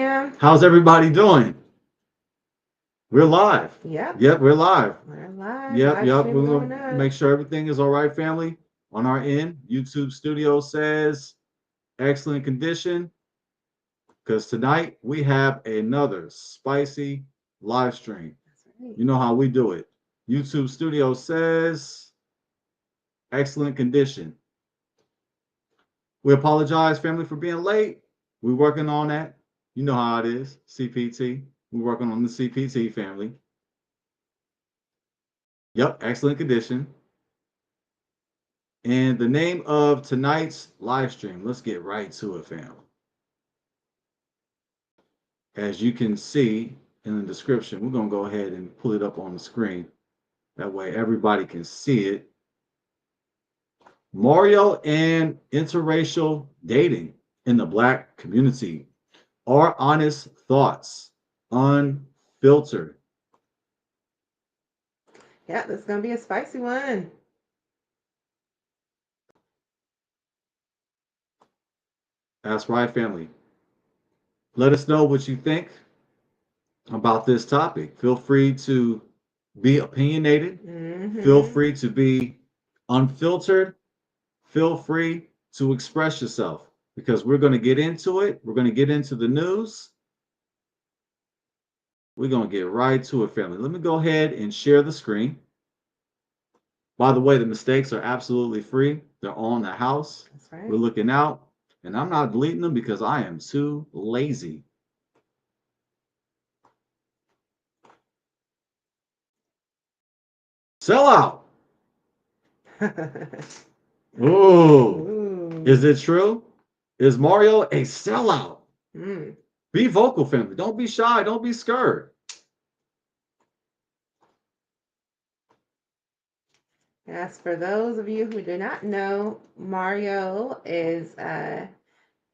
fam. How's everybody doing? We're live. Yep. Yep, we're live. We're live. Yep, Live yep. stream We're going gonna up. make sure everything is all right, family. On our end, YouTube studio says excellent condition. Because tonight we have another spicy live stream. That's right. You know how we do it. YouTube studio says excellent condition. We apologize, family, for being late. We're working on that. You know how it is. CPT. We're working on the CPT, family. Yep, excellent condition. And the name of tonight's live stream, let's get right to it, fam. As you can see in the description, we're going to go ahead and pull it up on the screen. That way everybody can see it. Mario and interracial dating in the Black community. Our honest thoughts, unfiltered. Yeah, this is gonna be a spicy one. That's right, family. Let us know what you think about this topic. Feel free to be opinionated. Feel Mm-hmm. free to be unfiltered. Feel free to express yourself because we're going to get into it. We're going to get into the news. We're going to get right to it, family. Let me go ahead and share the screen. By the way, the mistakes are absolutely free. They're on the house. That's right. We're looking out, and I'm not deleting them because I am too lazy. Sell out. Ooh, is Ooh. it true? Is Mario a sellout? Mm. Be vocal, family. Don't be shy. Don't be scared. As for those of you who do not know, Mario is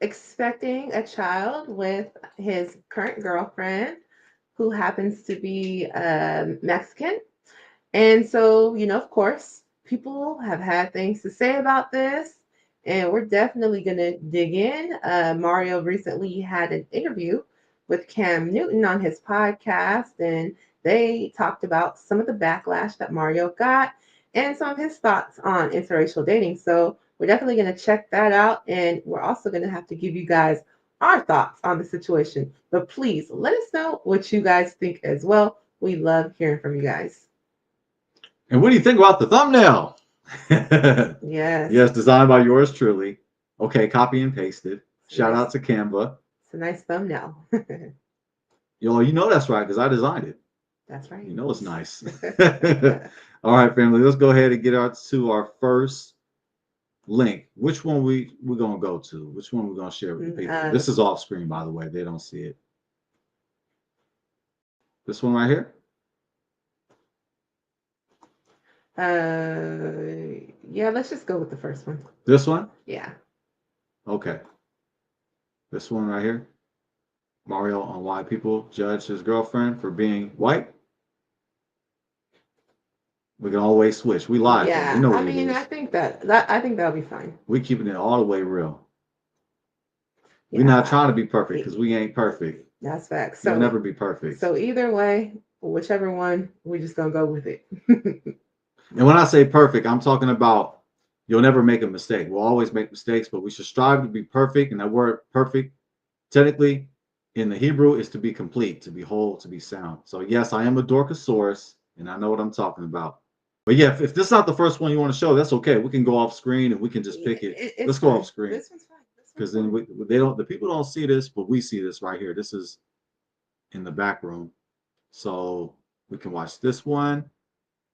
expecting a child with his current girlfriend, who happens to be Mexican. And so, of course, people have had things to say about this, and we're definitely going to dig in. Mario recently had an interview with Cam Newton on his podcast, and they talked about some of the backlash that Mario got and some of his thoughts on interracial dating. So, we're definitely going to check that out, and we're also going to have to give you guys our thoughts on the situation. But please let us know what you guys think as well. We love hearing from you guys. And what do you think about the thumbnail? Yes. Yes, designed by yours truly. Okay, copy and pasted. It's Shout nice. out to Canva. It's a nice thumbnail. You know that's right because I designed it. That's right. You know it's nice. All right, family. Let's go ahead and get to our first link. Which one we're gonna go to? Which one we're gonna share with the people? This is off screen, by the way. They don't see it. This one right here. Yeah, let's just go with the first one. This one. Yeah. Okay. This one right here. Mario on why people judge his girlfriend for being white. We can always switch. We live, fam. You Yeah. know I what it mean, I is. think that I think that'll be fine. We keeping it all the way real. We're not Yeah. trying to be perfect because we ain't perfect. That's facts. We'll So never be perfect. so either way, whichever one, we're just gonna go with it. And when I say perfect, I'm talking about you'll never make a mistake. We'll always make mistakes, but we should strive to be perfect. And that word perfect, technically, in the Hebrew, is to be complete, to be whole, to be sound. So, yes, I am a Dorcosaurus, and I know what I'm talking about. But yeah, if this is not the first one you want to show, that's okay. We can go off screen and we can just pick it. It's Let's go fine. off screen This one's fine. This one's because then fine. the people don't see this, but we see this right here. This is in the back room, so we can watch this one,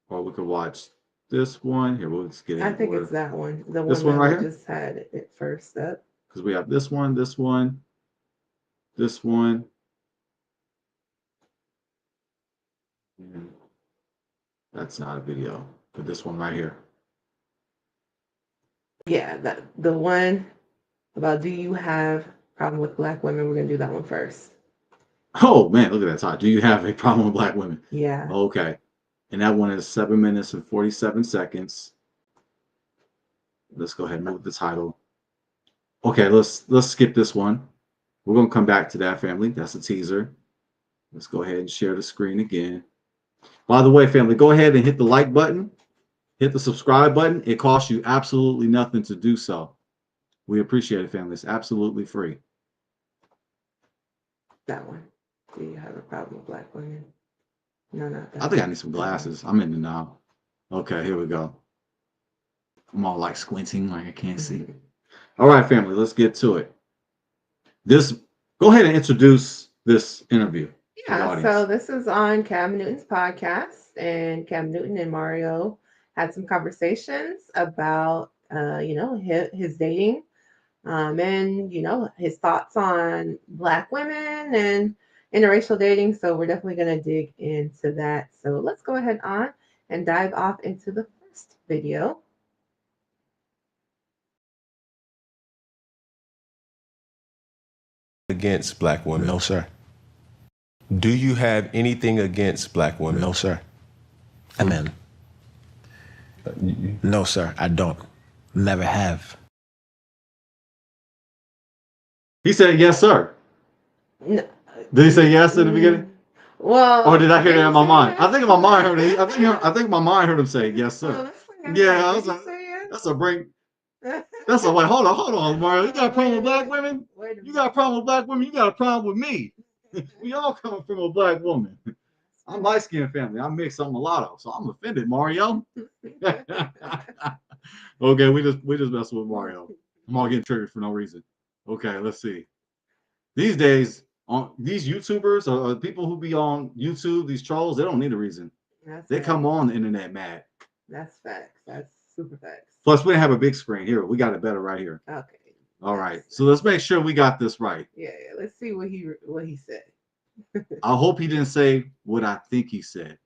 or we could watch this one. Here, we'll just get I in think it's order. that one. The This one one that right we here, just had it first up. because we have this one, this one, this one, and that's not a video, but this one right here. Yeah, that the one about do you have problem with black women? We're gonna do that one first. Oh man, look at that time. Do you have a problem with black women? Yeah. Okay, and that one is 7 minutes and 47 seconds. Let's go ahead and move the title. Okay, let's skip this one. We're going to come back to that, family. That's a teaser. Let's go ahead and share the screen again. By the way, family, go ahead and hit the like button. Hit the subscribe button. It costs you absolutely nothing to do so. We appreciate it, family. It's absolutely free. That one. Do you have a problem with black women? No, not that I think I one. need some glasses. I'm in the now. Okay, here we go. I'm all like squinting, like I can't see. All right, family, let's get to it. Go ahead and introduce this interview to the Yeah, so audience. this is on Cam Newton's podcast, and Cam Newton and Mario had some conversations about, his dating, and his thoughts on black women and interracial dating. So we're definitely going to dig into that. So let's go ahead on and dive off into the first video. Against black women? No, sir. Do you have anything against black women? No, sir. Amen. No, sir, I don't. Never have. He said, yes, sir. No, Did he say yes in the beginning? well, Or did I hear that in my mind? I yes. think in my mind heard it. I think my mind heard him say yes, Oh, sir. that's like, Yeah, I did was you like, say yes? that's a break. That's a like, hold on, Mario. You got a problem with black women? Wait a You minute. got a problem with black women? You got a problem with me. We all come from a black woman. I'm light skinned family. I'm mixed. I'm mulatto, so I'm offended, Mario. Okay, we just messing with Mario. I'm all getting triggered for no reason. Okay, let's see. These days, on these YouTubers or people who be on YouTube, these trolls, they don't need a reason. That's They right. come on the internet mad. That's facts. That's super facts. Plus, we didn't have a big screen here. We got it better right here. Okay. All right, so let's make sure we got this right. Yeah, let's see what he said. I hope he didn't say what I think he said.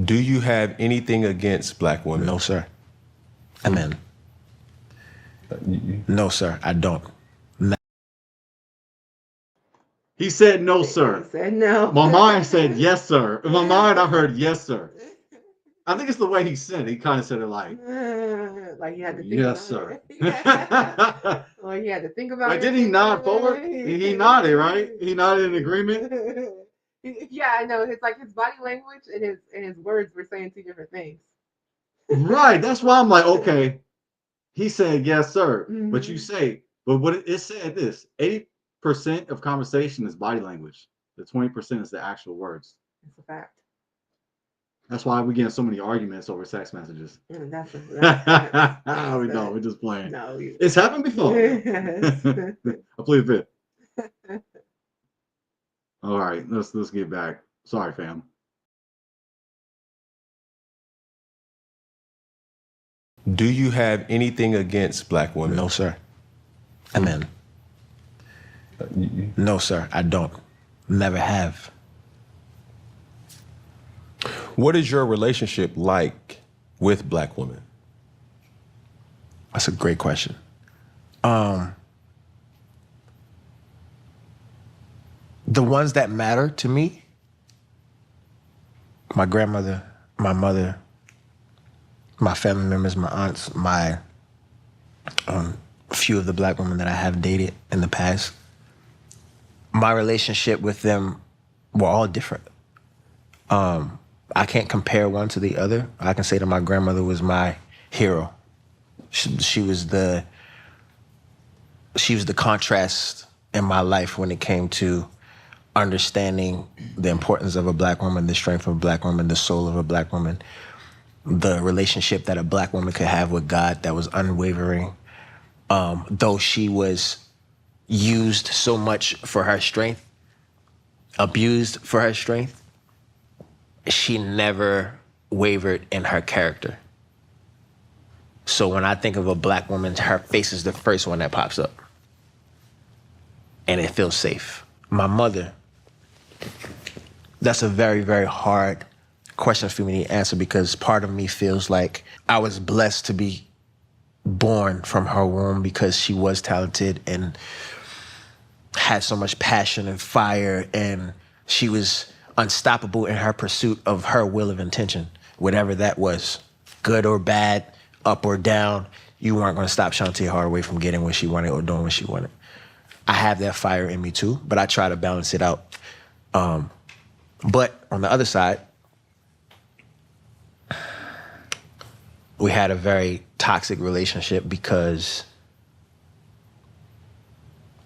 Do you have anything against black women? No, sir. Amen. No, sir, I don't. He said no, He sir. said no. My mind said yes, sir. In my mind, I heard yes, sir. I think it's the way he said it. He kind of said it like you had to think yes, about sir. it. Or you had to think about Like, it. didn't he nod forward? He nodded, right? He nodded in agreement. Yeah, I know. It's like his body language and his words were saying two different things. Right. That's why I'm like, okay. He said yes, sir. But you Mhm. say, but what it said this 80% of conversation is body language. The 20% is the actual words. It's a fact. That's why we get so many arguments over text messages. That's We facts. know, we're just playing. No, It's happened before. Yes. I plead the fifth. All right, let's get back. Sorry, fam. Do you have anything against black women? No, sir. Amen. No, sir, I don't. Never have. What is your relationship like with black women? That's a great question. The ones that matter to me, my grandmother, my mother, my family members, my aunts, a few of the black women that I have dated in the past, my relationship with them were all different. I can't compare one to the other. I can say that my grandmother was my hero. She was the contrast in my life when it came to understanding the importance of a black woman, the strength of a black woman, the soul of a black woman, the relationship that a black woman could have with God that was unwavering. Though she was used so much for her strength, abused for her strength, she never wavered in her character. So when I think of a black woman, her face is the first one that pops up. And it feels safe. My mother, that's a very, very hard question for me to answer because part of me feels like I was blessed to be born from her womb because she was talented and had so much passion and fire, and she was unstoppable in her pursuit of her will of intention. whatever that was, good or bad, up or down, you weren't going to stop Shantae Hardaway from getting what she wanted or doing what she wanted. I have that fire in me too, but I try to balance it out. But on the other side, we had a very toxic relationship because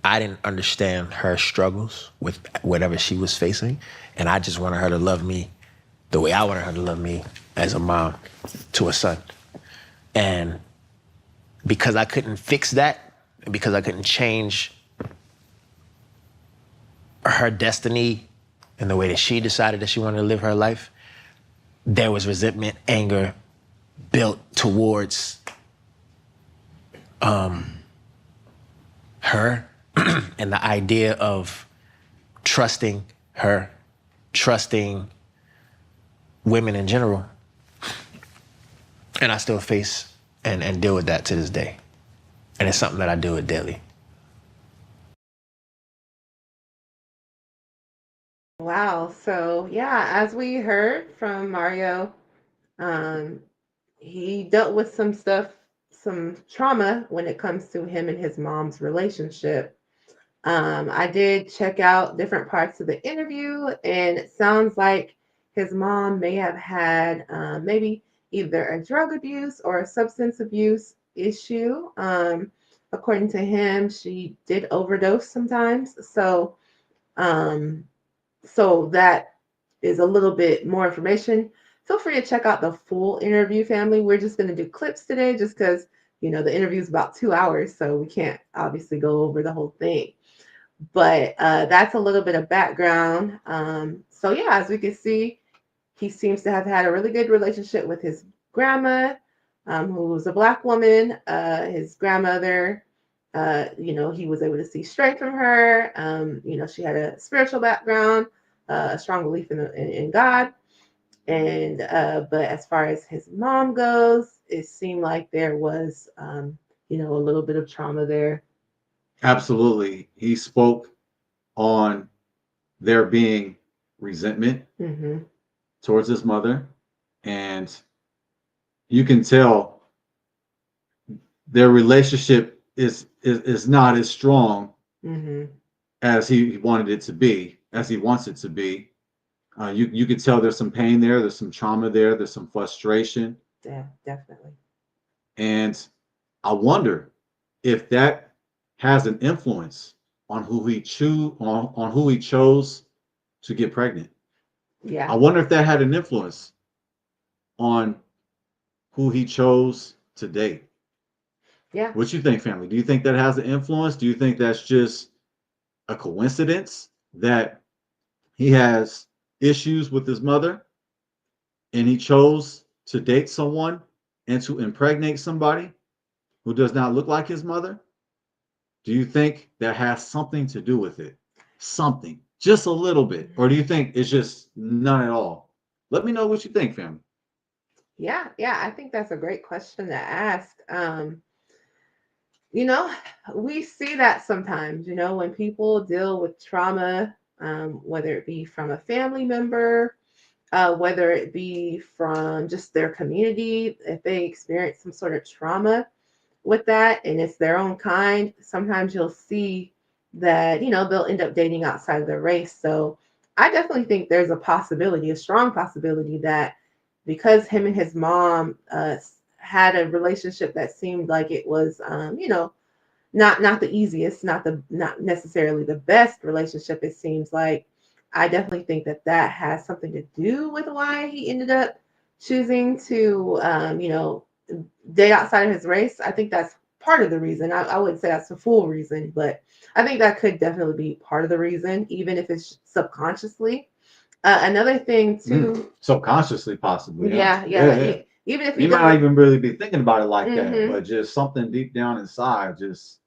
I didn't understand her struggles with whatever she was facing, and I just wanted her to love me the way I wanted her to love me as a mom to a son. And because I couldn't fix that, and because I couldn't change her destiny and the way that she decided that she wanted to live her life, there was resentment, anger built towards her and the idea of trusting her, trusting women in general. And I still face and deal with that to this day. And it's something that I deal with daily. Wow. So yeah, as we heard from Mario, um, he dealt with some stuff, some trauma when it comes to him and his mom's relationship. I did check out different parts of the interview, and it sounds like his mom may have had maybe either a drug abuse or a substance abuse issue. According to him, she did overdose sometimes. Um, so that is a little bit more information. Feel free to check out the full interview, family. We're just going to do clips today just because, the interview is about 2 hours, so we can't obviously go over the whole thing. But that's a little bit of background. So, yeah, as we can see, he seems to have had a really good relationship with his grandma, who was a Black woman. His grandmother, he was able to see strength from her. She had a spiritual background, a strong belief in God. And but as far as his mom goes, it seemed like there was, a little bit of trauma there. Absolutely. He spoke on there being resentment Mm-hmm. towards his mother. And you can tell their relationship is not as strong Mm-hmm. as he wanted it to be, as he wants it to be. You can tell there's some pain there, there's some trauma there, there's some frustration. Yeah, definitely. And I wonder if that has an influence on who he on who he chose to get pregnant. Yeah. I wonder if that had an influence on who he chose to date. Yeah. What you think, family? Do you think that has an influence? Do you think that's just a coincidence that he has issues with his mother and he chose to date someone and to impregnate somebody who does not look like his mother? Do you think that has something to do with it? Something, just a little bit. Or do you think it's just none at all? Let me know what you think, family. Yeah, yeah, I think that's a great question to ask. You know, we see that sometimes, when people deal with trauma, whether it be from a family member, whether it be from just their community, if they experience some sort of trauma with that and it's their own kind, sometimes you'll see that, they'll end up dating outside of their race. So I definitely think there's a possibility, a strong possibility that because him and his mom had a relationship that seemed like it was, not the easiest, not necessarily the best relationship. It seems like I definitely think that has something to do with why he ended up choosing to, date outside of his race. I think that's part of the reason. I wouldn't say that's the full reason, but I think that could definitely be part of the reason, even if it's subconsciously. Another thing too. Subconsciously, possibly. Yeah, Yeah. yeah. Yeah. Even if You he might not doesn't. even really be thinking about it like that, Hmm. but just something deep down inside just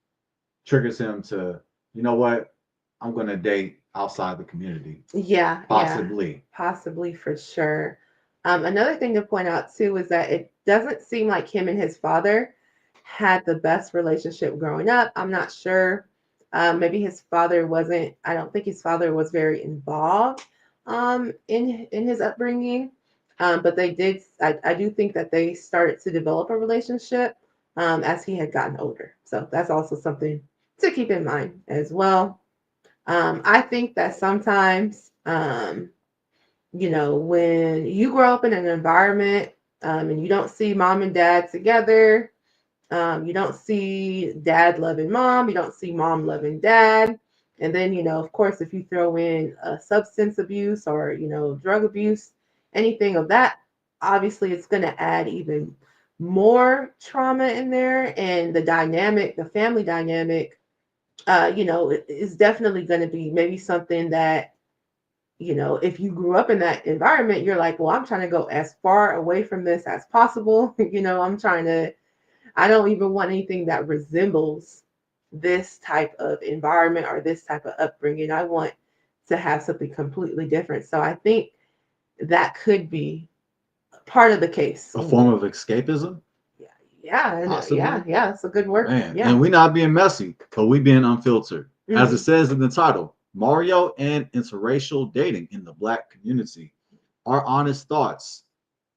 triggers him to, you know what? I'm going to date outside the community. Yeah, yeah, Possibly. possibly for sure. Another thing to point out too is that it doesn't seem like him and his father had the best relationship growing up. I'm not sure. Maybe his father wasn't. I don't think his father was very involved in his upbringing. But they did. I do think that they started to develop a relationship as he had gotten older. So that's also something to keep in mind as well. I think that sometimes, when you grow up in an environment and you don't see mom and dad together, you don't see dad loving mom, you don't see mom loving dad. And then, of course, if you throw in substance abuse or, drug abuse, anything of that, obviously it's going to add even more trauma in there. And the family dynamic, is definitely going to be maybe something that, if you grew up in that environment, you're like, well, I'm trying to go as far away from this as possible. I don't even want anything that resembles this type of environment or this type of upbringing. I want to have something completely different. So I think that could be part of the case. A form of escapism? Yeah, yeah, Possibly. yeah. That's a good word. Man, Yeah. and we not being messy, but we being unfiltered. As it Mhm. says in the title, Mario and interracial dating in the Black community. Our honest thoughts,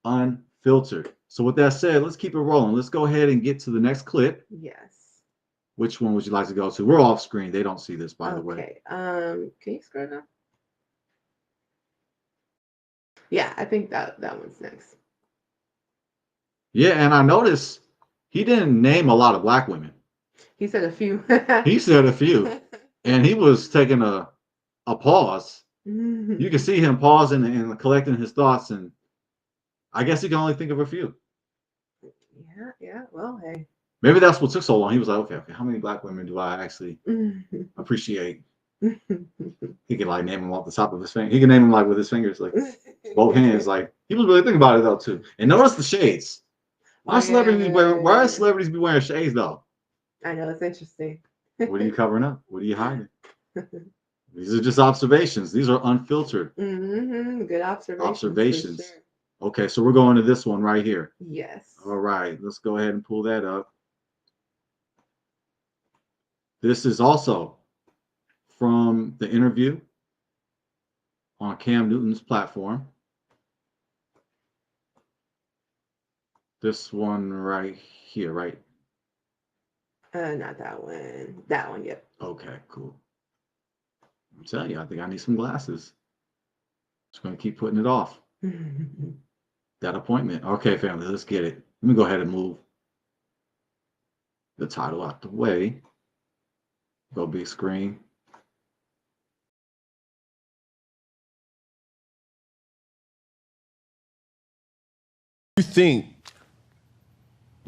unfiltered. So with that said, let's keep it rolling. Let's go ahead and get to the next clip. Yes. Which one would you like to go to? We're off screen. They don't see this, by the way. Okay. Can you scroll down? Yeah, I think that one's next. Yeah, and I noticed he didn't name a lot of Black women. He said a few. He said a few, and he was taking a pause. You can see him pausing and collecting his thoughts, and I guess he can only think of a few. Yeah. Well, hey. Maybe that's what took so long. He was like, okay, how many Black women do I actually appreciate? He can like name them off the top of his finger. He can name them like with his fingers, like both hands. Like he was really thinking about it though too. And notice the shades. Why are celebrities be wearing shades though? I know, it's interesting. What are you covering up? What are you hiding? These are just observations. These are unfiltered Good observations. For sure. Okay, so we're going to this one right here. Yes. All right, let's go ahead and pull that up. This is also from the interview on Cam Newton's platform. This one right here, right? Not that one. That one, yep. Okay, cool. I'm telling you, I think I need some glasses. Just gonna keep putting it off. That appointment. Okay, family, let's get it. Let me go ahead and move the title out the way. Go big screen. You think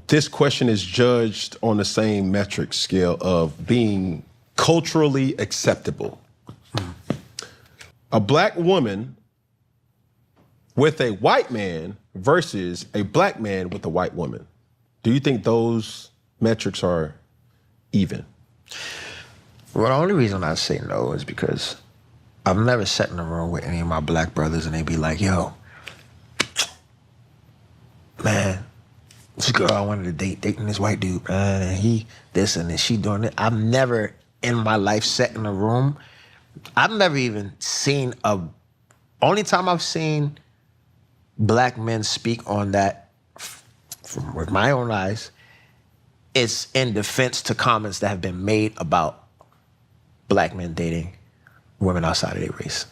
this question is judged on the same metric scale of being culturally acceptable? A Black woman with a white man versus a Black man with a white woman. Do you think those metrics are even? Well, the only reason I say no is because I've never sat in a room with any of my Black brothers and they be like, yo, man, this girl I wanted to dating this white dude, man, and he this and then she doing it. I've never in my life sat in a room. I've never even seen only time I've seen Black men speak on that with my own eyes, it's in defense to comments that have been made about Black men dating women outside of their race.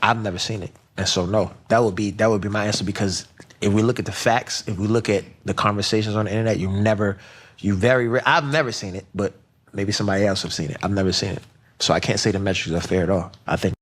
I've never seen it. And so no, that would be my answer, because if we look at the facts, if we look at the conversations on the internet, I've never seen it, but maybe somebody else have seen it. I've never seen it. So I can't say the metrics are fair at all. I think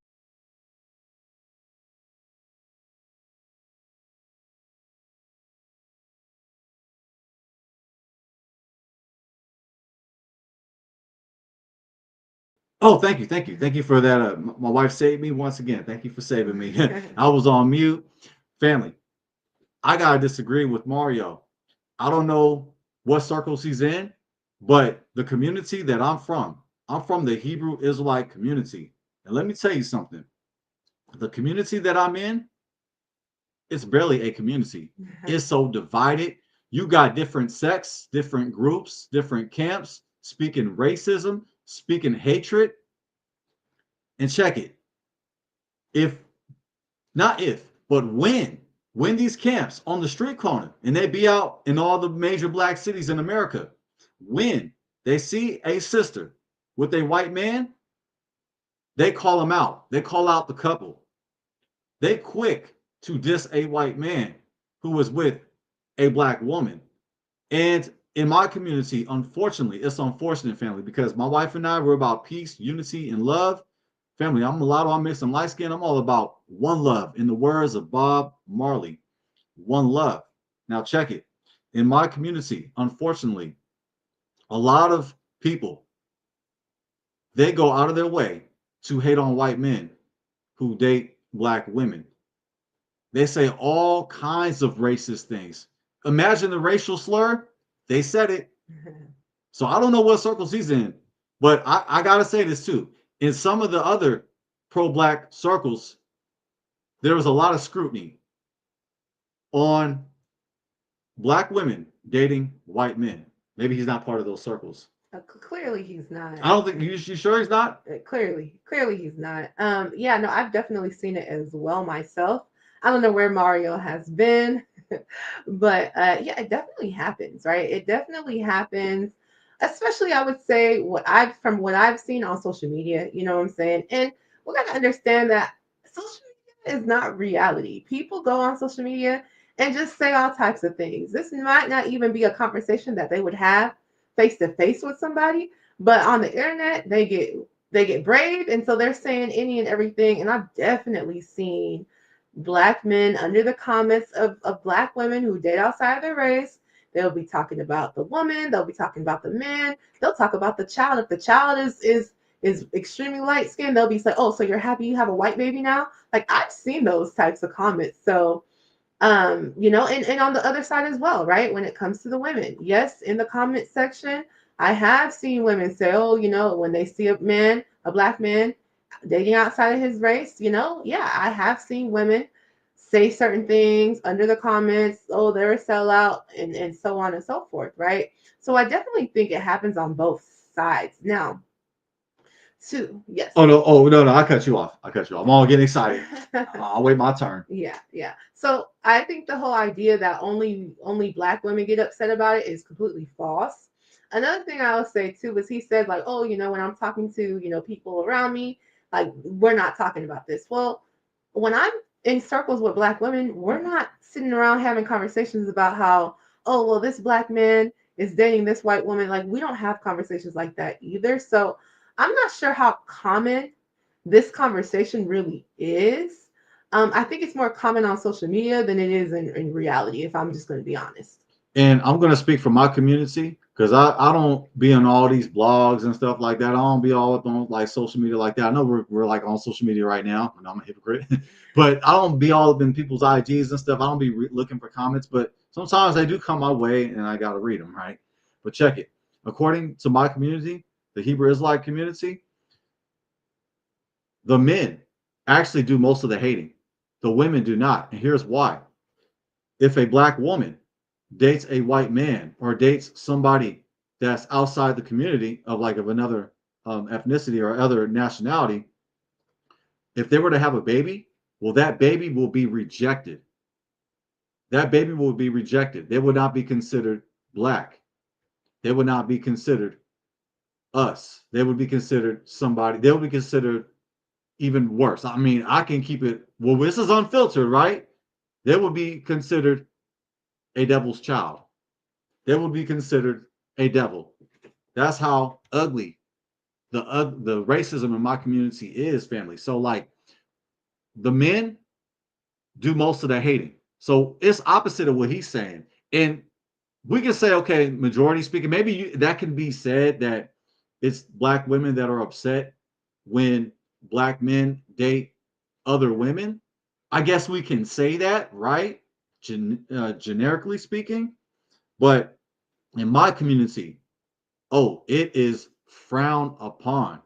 Oh, thank you, thank you, thank you for that. My wife saved me once again. Thank you for saving me. I was on mute. Family, I gotta disagree with Mario. I don't know what circles he's in, but the community that I'm from the Hebrew Israelite community. And let me tell you something. The community that I'm in, it's barely a community. It's so divided. You got different sects, different groups, different camps, speaking racism, speaking hatred. And check it. If not if, but when these camps on the street corner, and they be out in all the major black cities in America, when they see a sister with a white man, they call him out. They call out the couple. They quick to diss a white man who was with a black woman. And in my community, unfortunately, it's unfortunate, family, because my wife and I were about peace, unity, and love. Family, I'm mulatto, I'm mixed, I'm light skinned. I'm all about one love. In the words of Bob Marley, one love. Now, check it. In my community, unfortunately, a lot of people, they go out of their way to hate on white men who date black women. They say all kinds of racist things. Imagine the racial slur. They said it. So I don't know what circles he's in, but I gotta say this too. In some of the other pro-black circles, there was a lot of scrutiny on black women dating white men. Maybe he's not part of those circles. Clearly, he's not. I don't think you sure he's not? Clearly, he's not. Yeah, no, I've definitely seen it as well myself. I don't know where Mario has been, but yeah, it definitely happens, right? It definitely happens. Especially, I would say from what I've seen on social media. You know what I'm saying? And we got to understand that social media is not reality. People go on social media and just say all types of things. This might not even be a conversation that they would have face to face with somebody, but on the internet they get brave, and so they're saying any and everything. And I've definitely seen black men under the comments of black women who date outside of their race. They'll be talking about the woman, they'll be talking about the man, they'll talk about the child. If the child is extremely light skinned, they'll be like, oh, so you're happy you have a white baby now? Like, I've seen those types of comments. So and on the other side as well, right? When it comes to the women, yes, in the comment section, I have seen women say, oh, when they see a black man dating outside of his race, yeah, I have seen women say certain things under the comments, oh, they're a sellout, and so on and so forth, right? So I definitely think it happens on both sides. Now, too, yes. Oh no, I cut you off. I'm all getting excited. I'll wait my turn. Yeah. So I think the whole idea that only black women get upset about it is completely false. Another thing I would say too is he said like, oh, when I'm talking to people around me, like we're not talking about this. Well, when I'm in circles with black women, we're not sitting around having conversations about how, oh, well, this black man is dating this white woman. Like we don't have conversations like that either. So I'm not sure how common this conversation really is. I think it's more common on social media than it is in reality, if I'm just going to be honest. And I'm gonna speak for my community because I don't be on all these blogs and stuff like that. I don't be all up on like social media like that. I know we're like on social media right now, and I'm a hypocrite, but I don't be all up in people's IGs and stuff. I don't be looking for comments, but sometimes they do come my way, and I gotta read them, right? But check it. According to my community, the Hebrew Israelite community, the men actually do most of the hating. The women do not, and here's why. If a black woman dates a white man or dates somebody that's outside the community of another ethnicity or other nationality, if they were to have a baby, well, that baby will be rejected. That baby will be rejected. They would not be considered black. They would not be considered us. They would be considered somebody. They would be considered even worse. I mean, I can keep it. Well, this is unfiltered, right? They would be considered a devil's child. They would be considered a devil. That's how ugly the racism in my community is, family. So like the men do most of the hating. So it's opposite of what he's saying. And we can say, okay, majority speaking, maybe that can be said that it's black women that are upset when black men date other women. I guess we can say that, right? Generically speaking. But in my community, oh, it is frowned upon.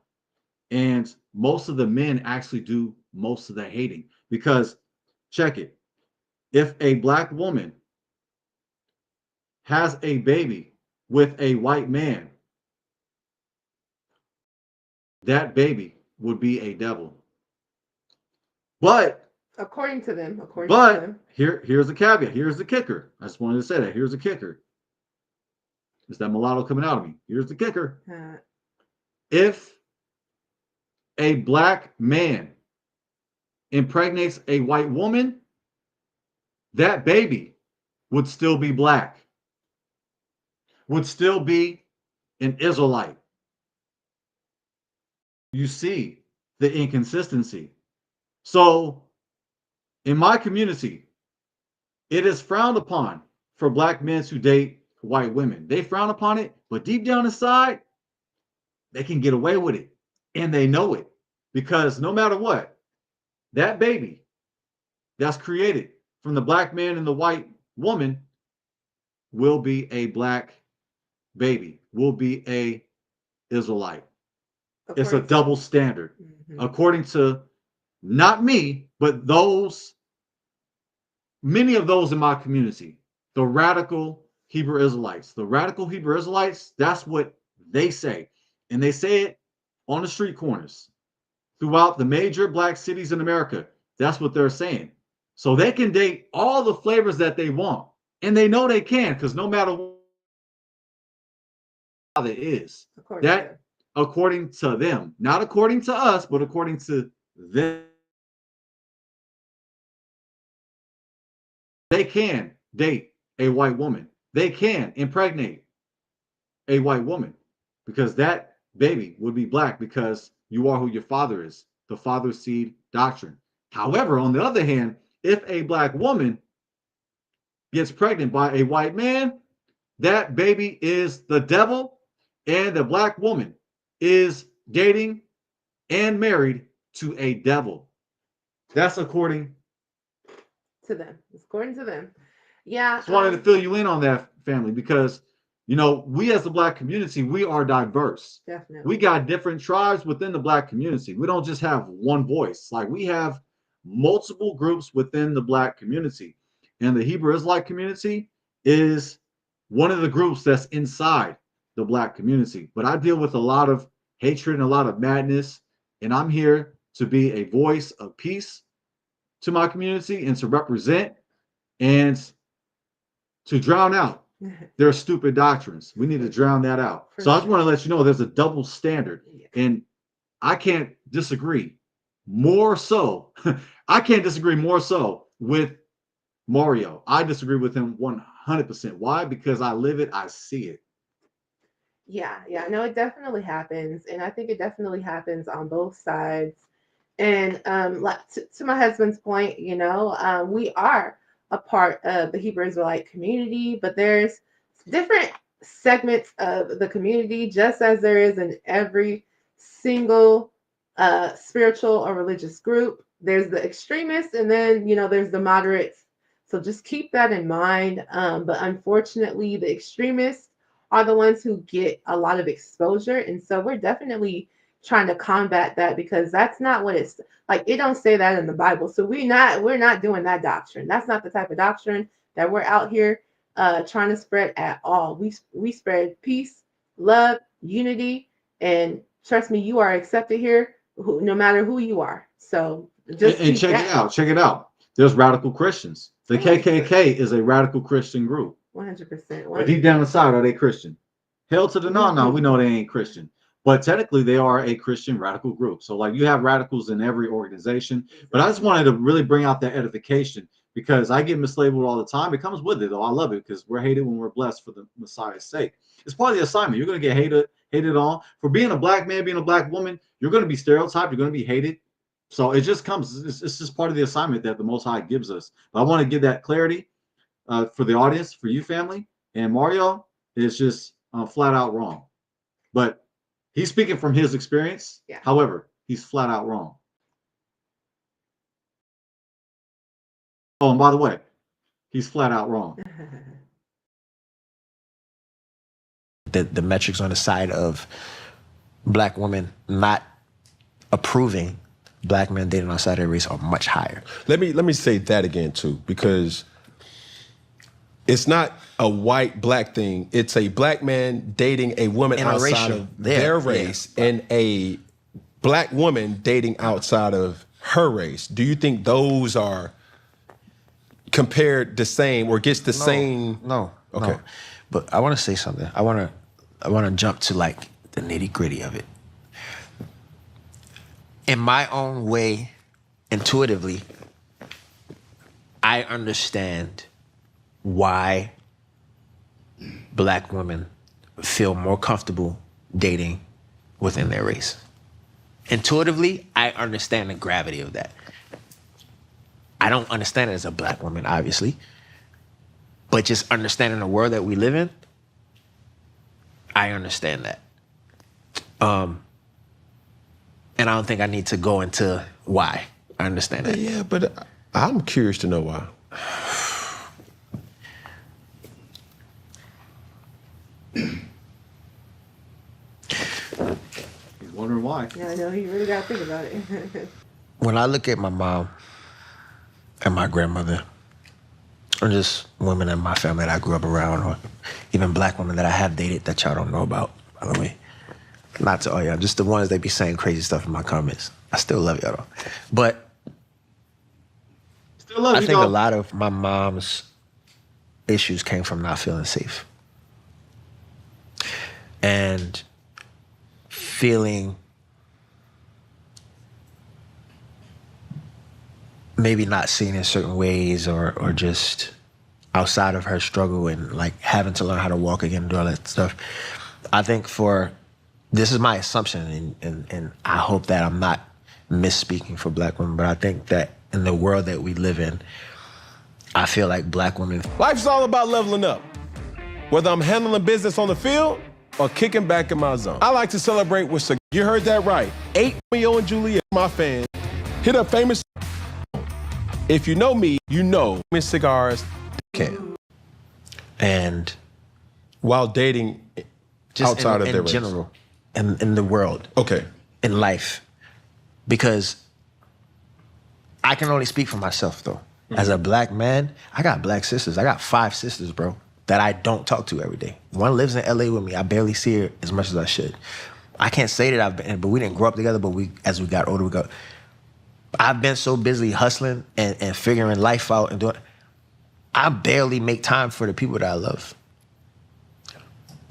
And most of the men actually do most of the hating because check it. If a black woman has a baby with a white man, that baby would be a devil. But According to them. According to But them. here's the caveat. Here's the kicker. I just wanted to say that. Here's the kicker. Is that mulatto coming out of me? Here's the kicker. If a black man impregnates a white woman, that baby would still be black, would still be an Israelite. You see the inconsistency. So, in my community, it is frowned upon for black men to date white women. They frown upon it, but deep down inside, they can get away with it. And they know it. Because no matter what, that baby that's created from the black man and the white woman will be a black baby, will be a Israelite. It's a double standard. According to not me, but many of those in my community, the radical Hebrew Israelites. The radical Hebrew Israelites, that's what they say. And they say it on the street corners throughout the major black cities in America. That's what they're saying. So they can date all the flavors that they want. And they know they can, because no matter what it is, according to them, not according to us, but according to them, they can date a white woman. They can impregnate a white woman, because that baby would be black, because you are who your father is, the father seed doctrine. However, on the other hand, if a black woman gets pregnant by a white man, that baby is the devil, and the black woman is dating and married to a devil. That's according to them. It's according to them. Yeah. Just wanted to fill you in on that, family, because we as the black community, we are diverse. Definitely. We got different tribes within the black community. We don't just have one voice. Like, we have multiple groups within the black community. And the Hebrew Israelite community is one of the groups that's inside the black community. But I deal with a lot of hatred and a lot of madness. And I'm here to be a voice of peace to my community and to represent and to drown out their stupid doctrines. We need to drown that out. So I just want to let you know there's a double standard. And I can't disagree more so. I can't disagree more so with Mario. I disagree with him 100%. Why? Because I live it. I see it. Yeah. No, it definitely happens. And I think it definitely happens on both sides. And like to my husband's point, we are a part of the Hebrew Israelite community, but there's different segments of the community, just as there is in every single spiritual or religious group. There's the extremists, and then there's the moderates. So just keep that in mind. But unfortunately, the extremists are the ones who get a lot of exposure, and so we're definitely trying to combat that, because that's not what it's like. It don't say that in the Bible. So we're not doing that doctrine. That's not the type of doctrine that we're out here trying to spread at all. We spread peace, love, unity, and trust me, you are accepted here, no matter who you are. So just check it out. There's radical Christians. The 100%. KKK is a radical Christian group. 100%. But deep down inside, are they Christian? Hell to the no. No, we know they ain't Christian. But technically, they are a Christian radical group. So, like, you have radicals in every organization. But I just wanted to really bring out that edification, because I get mislabeled all the time. It comes with it, though. I love it, because we're hated when we're blessed for the Messiah's sake. It's part of the assignment. You're going to get hated on. For being a black man, being a black woman, you're going to be stereotyped. You're going to be hated. So it just comes. It's just part of the assignment that the Most High gives us. But I want to give that clarity for the audience, for you, family. And Mario is just flat out wrong. But he's speaking from his experience. Yeah. However, he's flat out wrong. Oh, and by the way, he's flat out wrong. The metrics on the side of black women not approving black men dating outside their race are much higher. Let me say that again too, because it's not a white black thing. It's a black man dating a woman outside of their race, and a black woman dating outside of her race, do you think those are compared the same or gets the same? No. Okay. But I want to say something. I want to jump to like the nitty gritty of it. In my own way, intuitively, I understand why Black women feel more comfortable dating within their race. Intuitively, I understand the gravity of that. I don't understand it as a Black woman, obviously, but just understanding the world that we live in, I understand that. And I don't think I need to go into why I understand that. Yeah, but I'm curious to know why. He's wondering why. Yeah, I know you really got to think about it. When I look at my mom and my grandmother, or just women in my family that I grew up around, or even Black women that I have dated that y'all don't know about, by the way. Not to all y'all, just the ones that be saying crazy stuff in my comments. I still love y'all though. But Still love I you, think a dog. lot of my mom's issues came from not feeling safe. And feeling maybe not seen in certain ways or just outside of her struggle and like having to learn how to walk again and do all that stuff. I think this is my assumption and I hope that I'm not misspeaking for Black women, but I think that in the world that we live in, I feel like Black women. Life's all about leveling up. Whether I'm handling business on the field or kicking back in my zone. I like to celebrate with cigars. You heard that right. 8 Romeo and Juliet, my fans. Hit up famous. If you know me, you know Miss Cigars can. And While dating just outside of their in race. general, in the world, Okay. in life. Because I can only speak for myself though. As a Black man, I got Black sisters. I got 5 sisters, bro, that I don't talk to every day. One lives in LA with me. I barely see her as much as I should. I can't say that but we didn't grow up together, but as we got older, I've been so busy hustling and figuring life out and doing, I barely make time for the people that I love.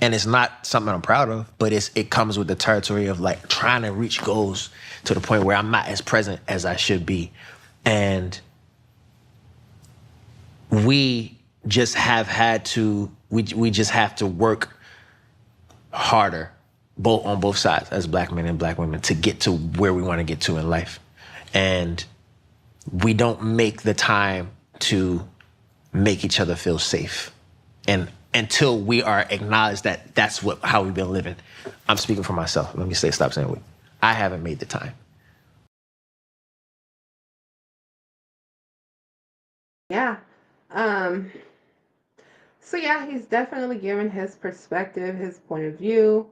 And it's not something I'm proud of, but it comes with the territory of like trying to reach goals to the point where I'm not as present as I should be. And we just have had to, we just have to work harder, on both sides as Black men and Black women to get to where we want to get to in life. And we don't make the time to make each other feel safe. And until we are acknowledged that that's how we've been living. I'm speaking for myself. Let me stop saying we. I haven't made the time. Yeah. Um, so yeah, he's definitely given his perspective, his point of view.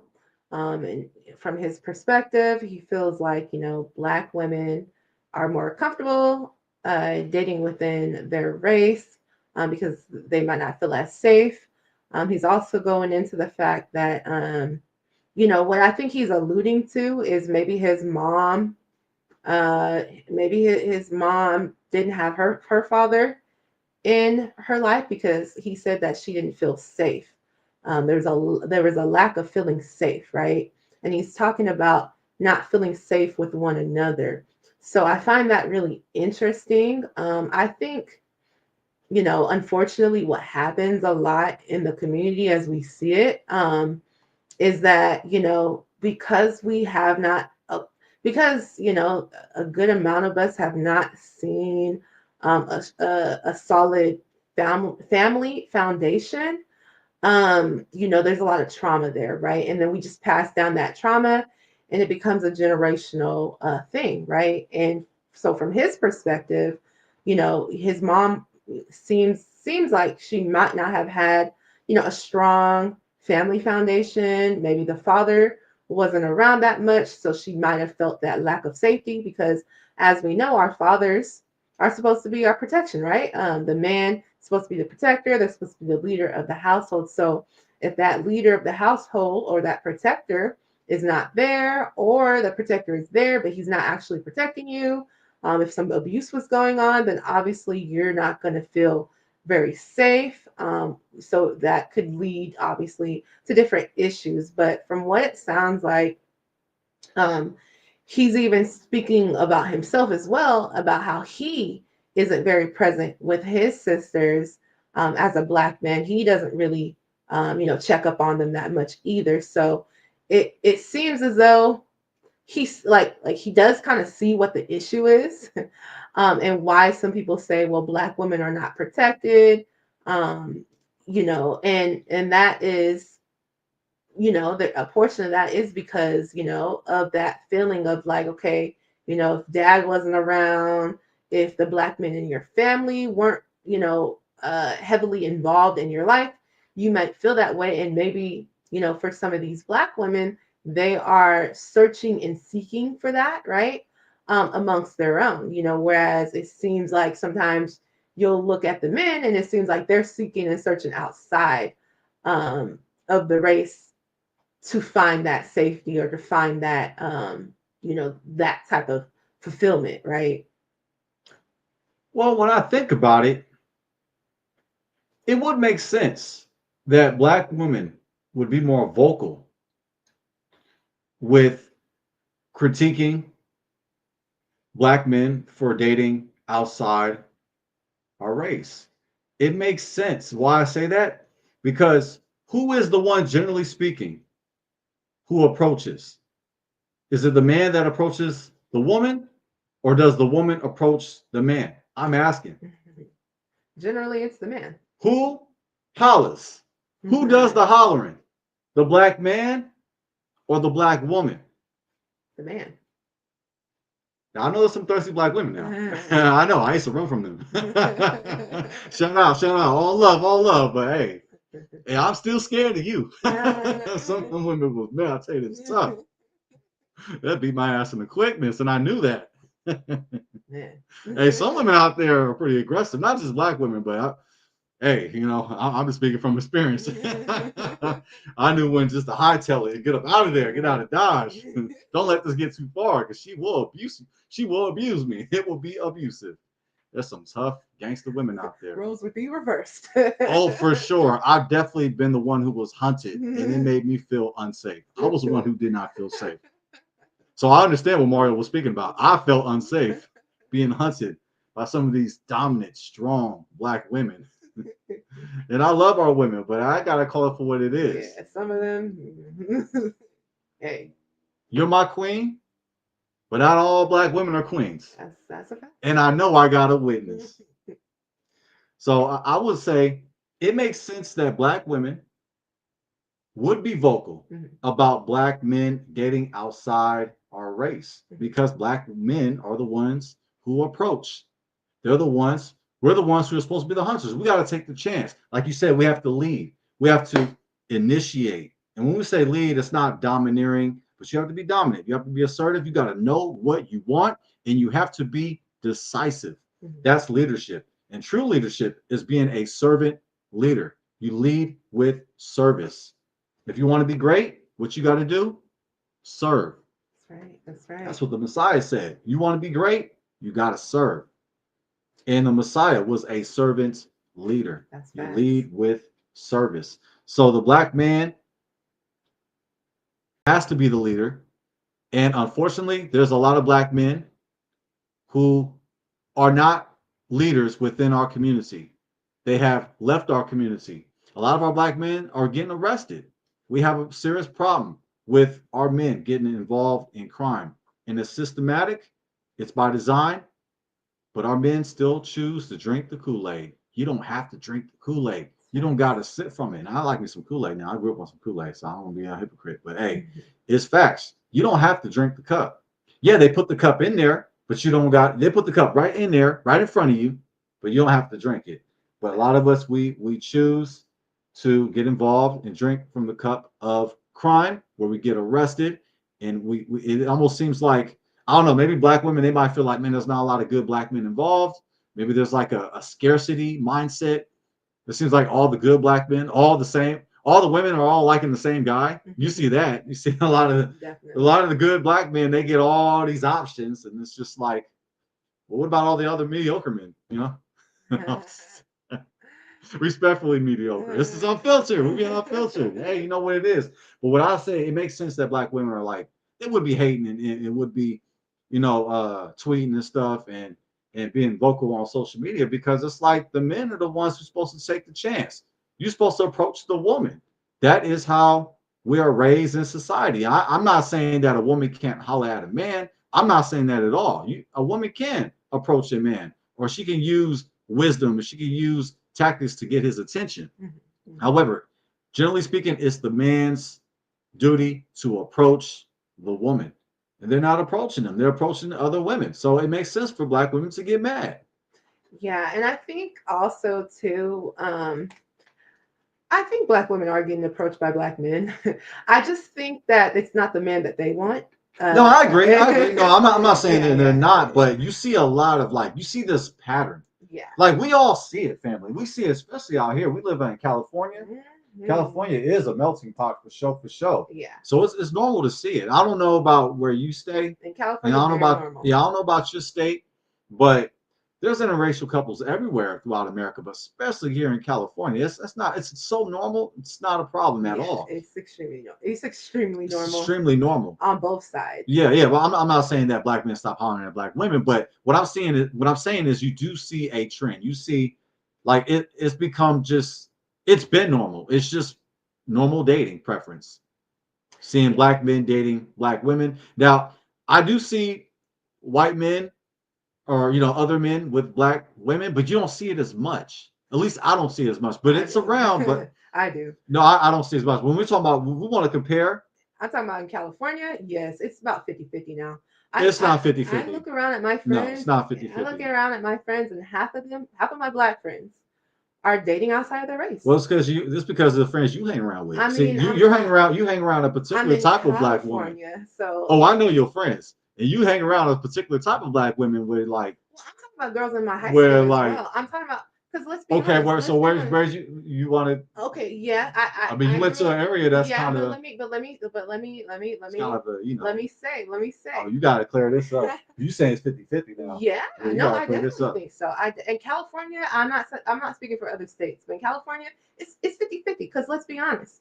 And from his perspective, he feels like, Black women are more comfortable dating within their race because they might not feel as safe. He's also going into the fact that, what I think he's alluding to is maybe his mom didn't have her father in her life because he said that she didn't feel safe. There was a lack of feeling safe, right? And he's talking about not feeling safe with one another. So I find that really interesting. I think, unfortunately, what happens a lot in the community as we see it is that, because we have not, because, a good amount of us have not seen a solid family foundation, there's a lot of trauma there, right? And then we just pass down that trauma and it becomes a generational thing, right? And so from his perspective, his mom seems like she might not have had, a strong family foundation. Maybe the father wasn't around that much, so she might have felt that lack of safety because, as we know, our fathers are supposed to be our protection, right? The man is supposed to be the protector. They're supposed to be the leader of the household. So if that leader of the household or that protector is not there, or the protector is there, but he's not actually protecting you, If some abuse was going on, then obviously you're not going to feel very safe. So that could lead, obviously, to different issues. But from what it sounds like, um, he's even speaking about himself as well, about how he isn't very present with his sisters as a black man. He doesn't really, check up on them that much either. So it seems as though he's like he does kind of see what the issue is, and why some people say, well, black women are not protected, um, and that is, a portion of that is because, of that feeling of like, okay, if dad wasn't around, if the black men in your family weren't, heavily involved in your life, you might feel that way. And maybe, for some of these black women, they are searching and seeking for that, right? Amongst their own, whereas it seems like sometimes you'll look at the men and it seems like they're seeking and searching outside um, of the race to find that safety or to find that that type of fulfillment, right? Well, when I think about it, it would make sense that black women would be more vocal with critiquing black men for dating outside our race. It makes sense. Why I say that? Because who is the one, generally speaking, who approaches? Is it the man that approaches the woman, or does the woman approach the man? I'm asking. Generally, it's the man. Who hollers? Who does the hollering? The black man or the black woman? The man. Now, I know there's some thirsty black women now. I know. I used to run from them. Shout out, all love. But hey, I'm still scared of you. Some of them women was, man, I'll tell you, it's tough. That beat my ass in the quickness, and I knew that. Hey, some women out there are pretty aggressive, not just black women, but hey, I'm just speaking from experience. I knew when just to hightail it, get up out of there, get out of Dodge. Don't let this get too far, because she will abuse you. She will abuse me. It will be abusive. There's some tough gangster women out there. Roles would be reversed. Oh, for sure. I've definitely been the one who was hunted, and it made me feel unsafe. I was the one who did not feel safe. So I understand what Mario was speaking about. I felt unsafe being hunted by some of these dominant, strong black women. And I love our women, but I gotta call it for what it is. Yeah, some of them. Hey, you're my queen, but not all black women are queens. That's a fact. And I know I got a witness. So I would say it makes sense that black women would be vocal about black men dating outside our race, because black men are the ones who approach. We're the ones who are supposed to be the hunters. We got to take the chance. Like you said, we have to lead. We have to initiate. And when we say lead, it's not domineering, but you have to be dominant. You have to be assertive. You got to know what you want, and you have to be decisive. That's leadership. And true leadership is being a servant leader. You lead with service. If you want to be great, what you got to do? Serve. That's right. That's right. That's what the Messiah said. You want to be great? You got to serve. And the Messiah was a servant leader. You lead with service. So the black man has to be the leader. And unfortunately, there's a lot of black men who are not leaders within our community. They have left our community. A lot of our black men are getting arrested. We have a serious problem with our men getting involved in crime. And it's systematic, it's by design, but our men still choose to drink the Kool-Aid. You don't have to drink the Kool-Aid. You don't got to sip from it. And I like me some Kool-Aid now. I grew up on some Kool-Aid, so I don't want to be a hypocrite. But hey, it's facts. You don't have to drink the cup. Yeah, they put the cup in there, but they put the cup right in there, right in front of you, but you don't have to drink it. But a lot of us, we choose to get involved and drink from the cup of crime, where we get arrested. And it almost seems like, I don't know, maybe black women, they might feel like, man, there's not a lot of good black men involved. Maybe there's like a scarcity mindset. It seems like all the good black men, all the same, all the women are all liking the same guy. You see that. You see a lot of the good black men, they get all these options, and it's just like, Well, what about all the other mediocre men? Respectfully mediocre. This is unfiltered. We get unfiltered. Hey, you know what it is. But what I say, it makes sense that black women are like, they would be hating and it would be, tweeting and stuff and being vocal on social media because it's like the men are the ones who're supposed to take the chance. You're supposed to approach the woman. That is how we are raised in society. I'm not saying that a woman can't holler at a man. I'm not saying that at all. A woman can approach a man, or she can use wisdom, or she can use tactics to get his attention. Mhm. However, generally speaking, it's the man's duty to approach the woman. And they're not approaching them, they're approaching other women. So it makes sense for black women to get mad. Yeah, and I think also too, I think black women are getting approached by black men. I just think that it's not the man that they want. No, Uh, I agree. I agree. No, I'm not saying yeah, that they're yeah, not, but you see a lot of you see this pattern. yeah. Like we all see it, family. We see it, especially out here. We live in California. Mhm. California is a melting pot for sure, for sure. Yeah, So it's normal to see it. I don't know about where you stay, in and California, it's very normal. I don't know about your state, but there's interracial couples everywhere throughout America, but especially here in California. It's so normal. It's not a problem at Yeah, all. it's extremely It's normal extremely normal. on both sides. Yeah, yeah. Well, I'm not saying that black men stop hollering at black women, but what I'm saying is you do see a trend. You see, it's become just it's been normal. It's just normal dating preference. Seeing Yeah. black men dating black women. Now, I do see white men or other men with black women, but you don't see it as much. At least I don't see it as much. But I it's around. do. But I do. no, I don't see it as much. When we're talking about, we want to compare. I'm talking about in California. Yes, it's about 50-50 now. I, It's I not 50 I 50. look around at my No, it's friends. not 50 I look 50. around at my friends, and half of my black friends are dating outside of their Well, race. it's because it's because of the friends you hang around I with. See, mean, you hang around a I'm particular in type of black woman. California, so Oh, I know your friends, and you hang around a particular type of black women with well, I'm talking about girls in my high where school as like well. I'm talking about because let's be okay, honest. where so Let's be honest. where's you wanted? Okay, yeah, I mean, I you went grew to an up. area that's Yeah, kind but of let it's kind me of a let me oh, say. you got to clear this up. You saying it's 50-50 now? Yeah, Yeah, you no, got to I clear this definitely up. think so. In California, I'm not speaking for other states, but in California, it's 50-50 because let's be honest.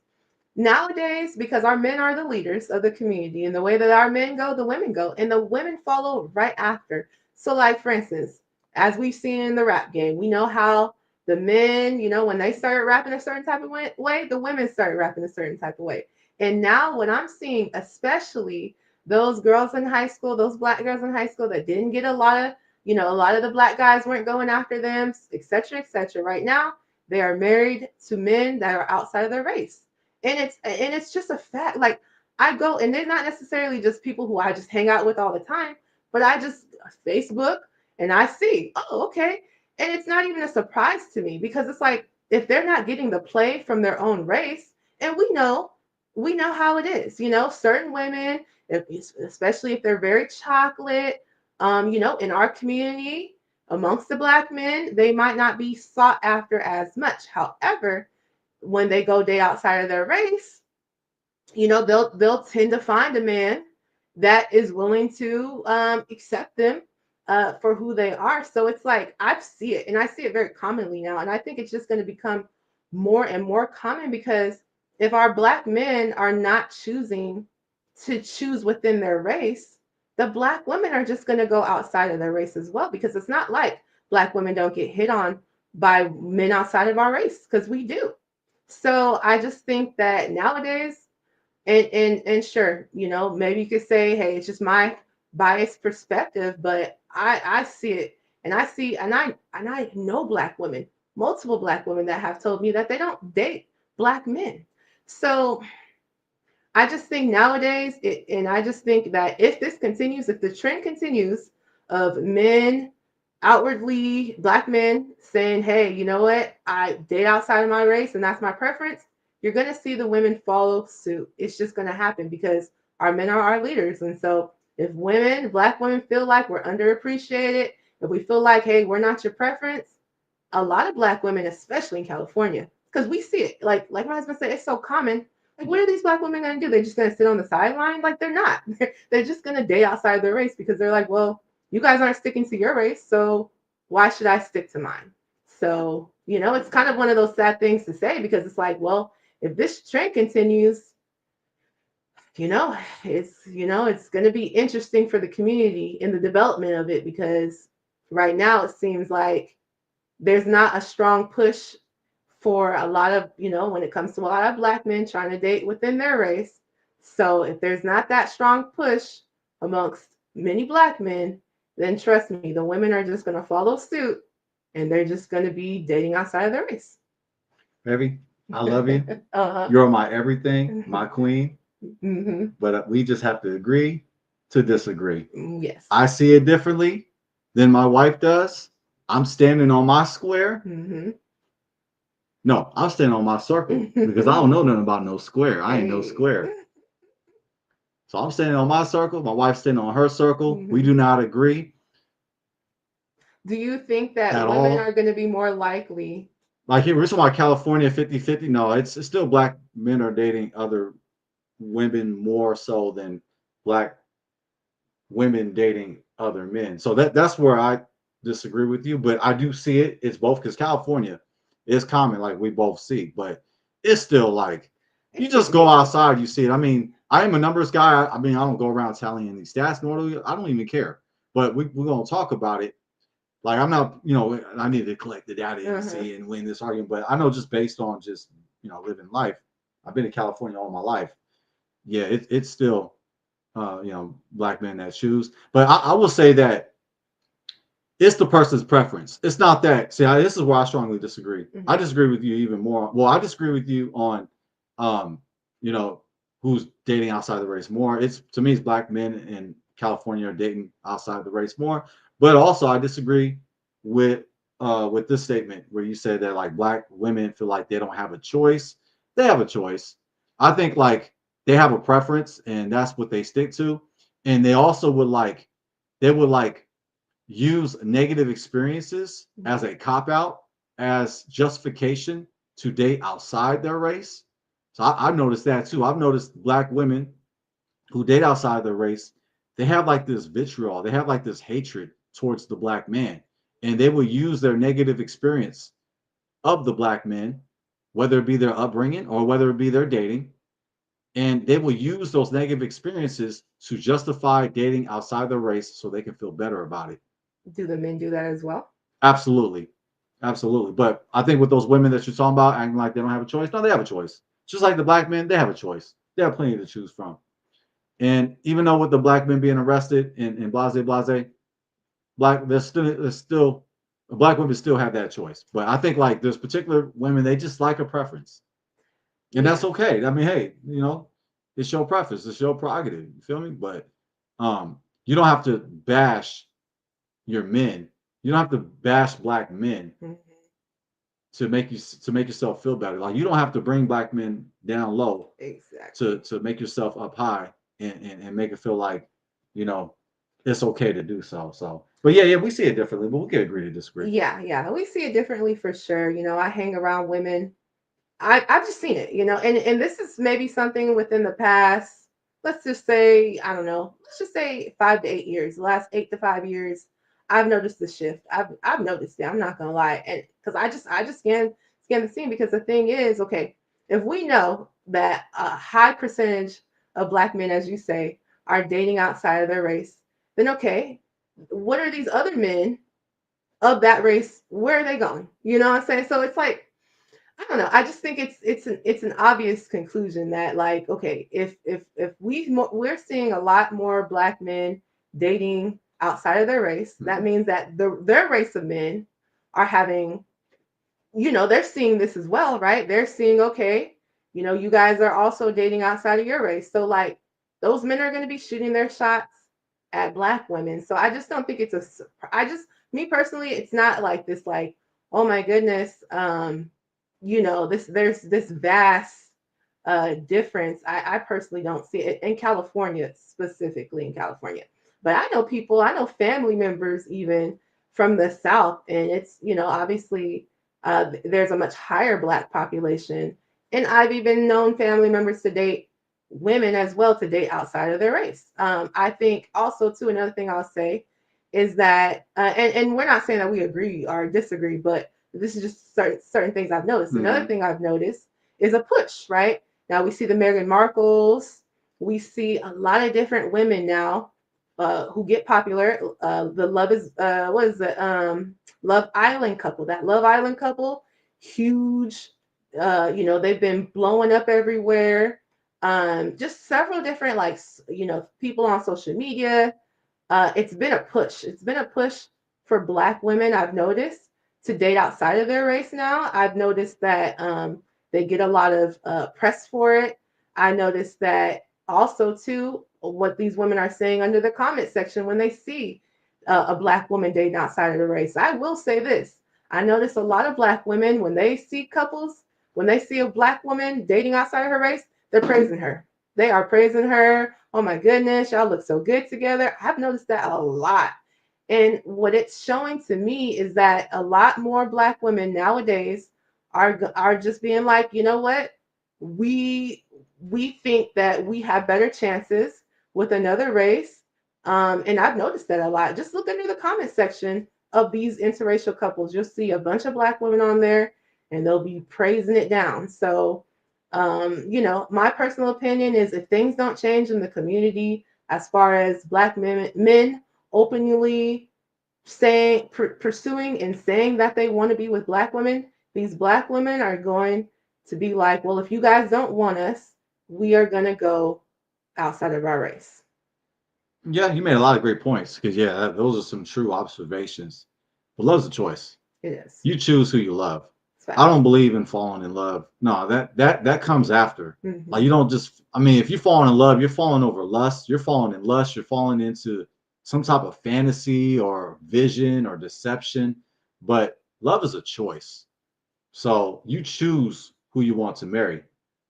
Nowadays, because our men are the leaders of the community, and the way that our men go, the women go, and the women follow right after. So, like for instance, as we've seen in the rap game, we know how the men, when they started rapping a certain type of way, the women started rapping a certain type of way. And now, what I'm seeing, especially those girls in high school, those black girls in high school that didn't get a lot of, a lot of the black guys weren't going after them, etc., etc. Right now, they are married to men that are outside of their race, and it's just a fact. Like I go, and they're not necessarily just people who I just hang out with all the time, but I just Facebook and I see, oh, okay, and it's not even a surprise to me because it's like if they're not getting the play from their own race, and we know how it is, certain women, especially if they're very chocolate, in our community amongst the black men, they might not be sought after as much. However, when they go date outside of their race, they'll tend to find a man that is willing to accept them for who they are. So it's like I see it, and I see it very commonly now, and I think it's just going to become more and more common because if our black men are not choosing to choose within their race, the black women are just going to go outside of their race as well because it's not like black women don't get hit on by men outside of our race because we do. So I just think that nowadays, and sure, maybe you could say, hey, it's just my biased perspective, but I see it, and I know black women, multiple black women that have told me that they don't date black men. So I just think nowadays, and I just think that if this continues, if the trend continues of men outwardly, black men saying, hey, you know what, I date outside of my race and that's my preference, you're going to see the women follow suit. It's just going to happen because our men are our leaders. And so if black women feel like we're underappreciated, if we feel like, hey, we're not your preference, a lot of black women, especially in California, because we see it, like my husband said, it's so common. Like, what are these black women going to do? They're just going to sit on the sideline? Like, they're not. They're just going to date outside of their race because they're like, well, you guys aren't sticking to your race, so why should I stick to mine? So, it's kind of one of those sad things to say because it's like, well, if this trend continues, you know, it's going to be interesting for the community in the development of it because right now it seems like there's not a strong push for a lot of, when it comes to a lot of black men trying to date within their race. So if there's not that strong push amongst many black men, then trust me, the women are just going to follow suit and they're just going to be dating outside of their race. Baby, I love you. Uh-huh. You're my everything, my queen. Mm-hmm. But we just have to agree to disagree. Yes. I see it differently than my wife does. I'm standing on my square. Mm-hmm. No, I'm standing on my circle because I don't know nothing about no square. I ain't no square. So I'm standing on my circle. My wife's standing on her circle. We do not agree Do you think that at women all. are going to be more likely? Like here, we're talking about California 50-50. No, it's still black men are dating other women more so than black women dating other men. So that's where I disagree with you, but I do see it. It's both because California is common, like we both see, but it's still like you just go outside, you see it. I mean, I am a numbers guy. I mean, I don't go around telling any stats, nor do I don't even care. But we're gonna talk about it. Like I'm not, I need to collect the data and see and win this argument. But I know just based on just living life, I've been in California all my life. Yeah, it's still black men that choose. But I will say that it's the person's preference. It's not that. See, this is where I strongly disagree. Mm-hmm. I disagree with you even more. Well, I disagree with you on, you know, who's dating outside the race more. It's to me, it's black men in California are dating outside the race more. But also, I disagree with this statement where you said that like black women feel like they don't have a choice. They have a choice. I think like they have a preference, and that's what they stick to. And they also would use negative experiences as a cop out, as justification to date outside their race. So I've noticed that too. I've noticed black women who date outside their race, they have like this vitriol, they have like this hatred towards the black man. And they will use their negative experience of the black men, whether it be their upbringing or whether it be their dating, and they will use those negative experiences to justify dating outside their race so they can feel better about it. Do the men do that as well? Absolutely. Absolutely. But I think with those women that you're talking about acting like they don't have a choice, no, they have a choice. Just like the black men, they have a choice. They have plenty to choose from. And even though with the black men being arrested and blase, there's still black women still have that choice. But I think like there's particular women, they just like a preference. And that's okay. I mean, hey, it's your preference, it's your prerogative. You feel me? But you don't have to bash your men. You don't have to bash black men to make yourself feel better. Like you don't have to bring black men down low Exactly. to make yourself up high and make it feel like, you know, it's okay to do so. So but yeah, we see it differently, but we can agree to disagree. Yeah, we see it differently for sure. I hang around women. I've just seen it, and this is maybe something within the past, let's just say, I don't know, let's just say 5 to 8 years, the last 8 to 5 years, I've noticed the shift. I've noticed it. I'm not gonna lie, and because I just scan the scene because the thing is, okay, if we know that a high percentage of black men, as you say, are dating outside of their race, then okay, what are these other men of that race? Where are they going? You know what I'm saying? So it's like I don't know. I just think it's an obvious conclusion that like okay, if we're seeing a lot more black men dating outside of their race, that means that their race of men are having they're seeing this as well, right? They're seeing okay, you guys are also dating outside of your race, so like those men are going to be shooting their shots at black women. So I just don't think it's I just me personally, it's not like this like oh my goodness there's this vast difference. I personally don't see it in California, specifically in California. But I know family members even from the South, and it's, obviously there's a much higher Black population. And I've even known family members to date women as well to date outside of their race. I think also, too, another thing I'll say is that, and we're not saying that we agree or disagree, but this is just certain things I've noticed. Another Mhm. thing I've noticed is a push, right? Now we see the Meghan Markles, we see a lot of different women now who get popular. The Love is what is it? Love Island couple. That Love Island couple, huge. They've been blowing up everywhere. Just several different people on social media. It's been a push. It's been a push for Black women, I've noticed, to date outside of their race now. I've noticed that they get a lot of press for it. I noticed that also, too, what these women are saying under the comment section when they see a Black woman dating outside of the race. I will say this. I notice a lot of Black women, when they see couples, when they see a Black woman dating outside of her race, they're praising her. They are praising her. Oh my goodness, y'all look so good together. I've noticed that a lot. And what it's showing to me is that a lot more Black women nowadays are just being like, you know what? We we think that we have better chances with another race. And I've noticed that a lot. Just look under the comment section of these interracial couples. You'll see a bunch of Black women on there and they'll be praising it down. So my personal opinion is if things don't change in the community as far as Black men openly pursuing and saying that they want to be with Black women, these Black women are going to be like, well, if you guys don't want us, we are going to go outside of our race. Yeah, you made a lot of great points because yeah, those are some true observations. But love's a choice. It is. You choose who you love. It's I fact. don't believe in falling in love. No, that comes after. Like Hmm. you don't just. I mean, if you're falling in love, you're falling over lust. You're falling in lust. You're falling into some type of fantasy or vision or deception. But love is a choice. So you choose who you want to marry.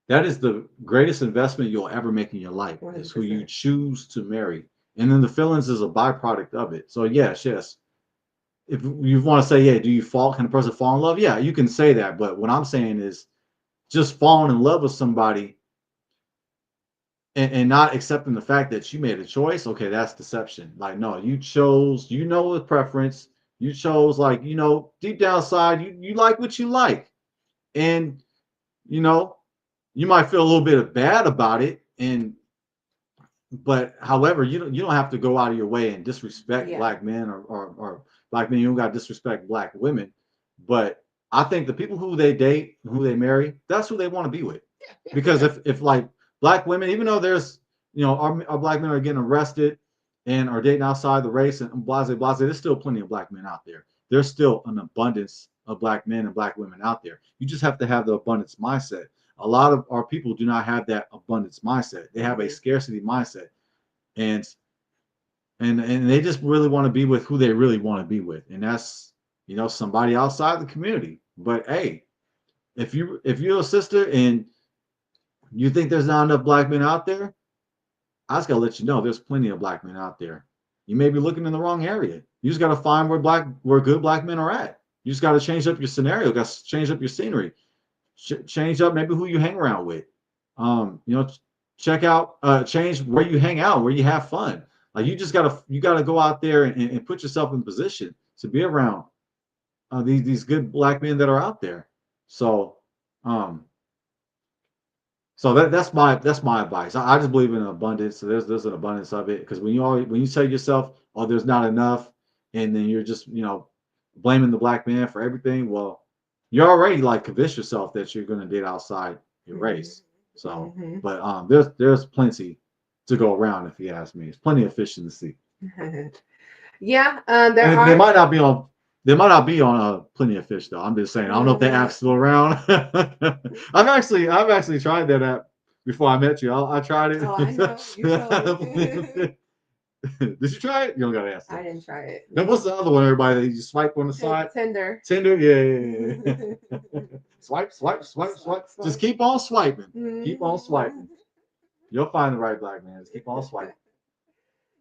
That is the greatest investment you'll ever make in your life is who you 100%. choose to marry. And then the feelings is a byproduct of it. So yes. If you want to say, yeah, do you fall? Can a person fall in love? Yeah, you can say that. But what I'm saying is just falling in love with somebody and not accepting the fact that you made a choice. Okay, that's deception. Like, no, you chose, the preference. You chose like, deep down inside, you like what you like. And you know, you might feel a little bit of bad about it, but however, you don't have to go out of your way and disrespect Yeah. Black men or Black men. You don't got to disrespect Black women. But I think the people who they date, who they marry, that's who they want to be with. For Because sure. if like Black women, even though there's our Black men are getting arrested and are dating outside the race and blase, there's still plenty of Black men out there. There's still an abundance of Black men and Black women out there. You just have to have the abundance mindset. A lot of our people do not have that abundance mindset. They have a Hmm. scarcity mindset, and and they just really want to be with who they really want to be with, and that's somebody outside the community. But hey, if you're a sister and you think there's not enough Black men out there, I just gotta let you know there's plenty of Black men out there. You may be looking in the wrong area. You just gotta find where good Black men are at. You just gotta change up your scenario. Got to change up your scenery. Change up maybe who you hang around with. Check out, change where you hang out, where you have fun. Like you gotta go out there and put yourself in position to be around these good Black men that are out there. So um, so that's my advice. I just believe in abundance. So there's an abundance of it because when you tell yourself, oh, there's not enough, and then you're just blaming the Black man for everything. Well, you're already like convinced yourself that you're going to date outside your race. So, Hmm. but there's plenty to go around if you ask me. It's plenty of fish in the sea, Hmm. Yeah, there and they are. might not be on. They might not be on plenty of fish though. I'm just saying. I don't know if that app's still around. I've actually tried that app before I met you. I tried Oh, I know. You told me. it. Did you try it? You don't gotta answer I that. didn't try it. Then what's the other one? Everybody that you swipe on the side. Tinder. Tinder. Yeah. Swipe, swipe, swipe, Swipe, swipe. Just swipe. keep on swiping. Keep on swiping. Mhm. You'll find the right Black man. Just keep on swiping.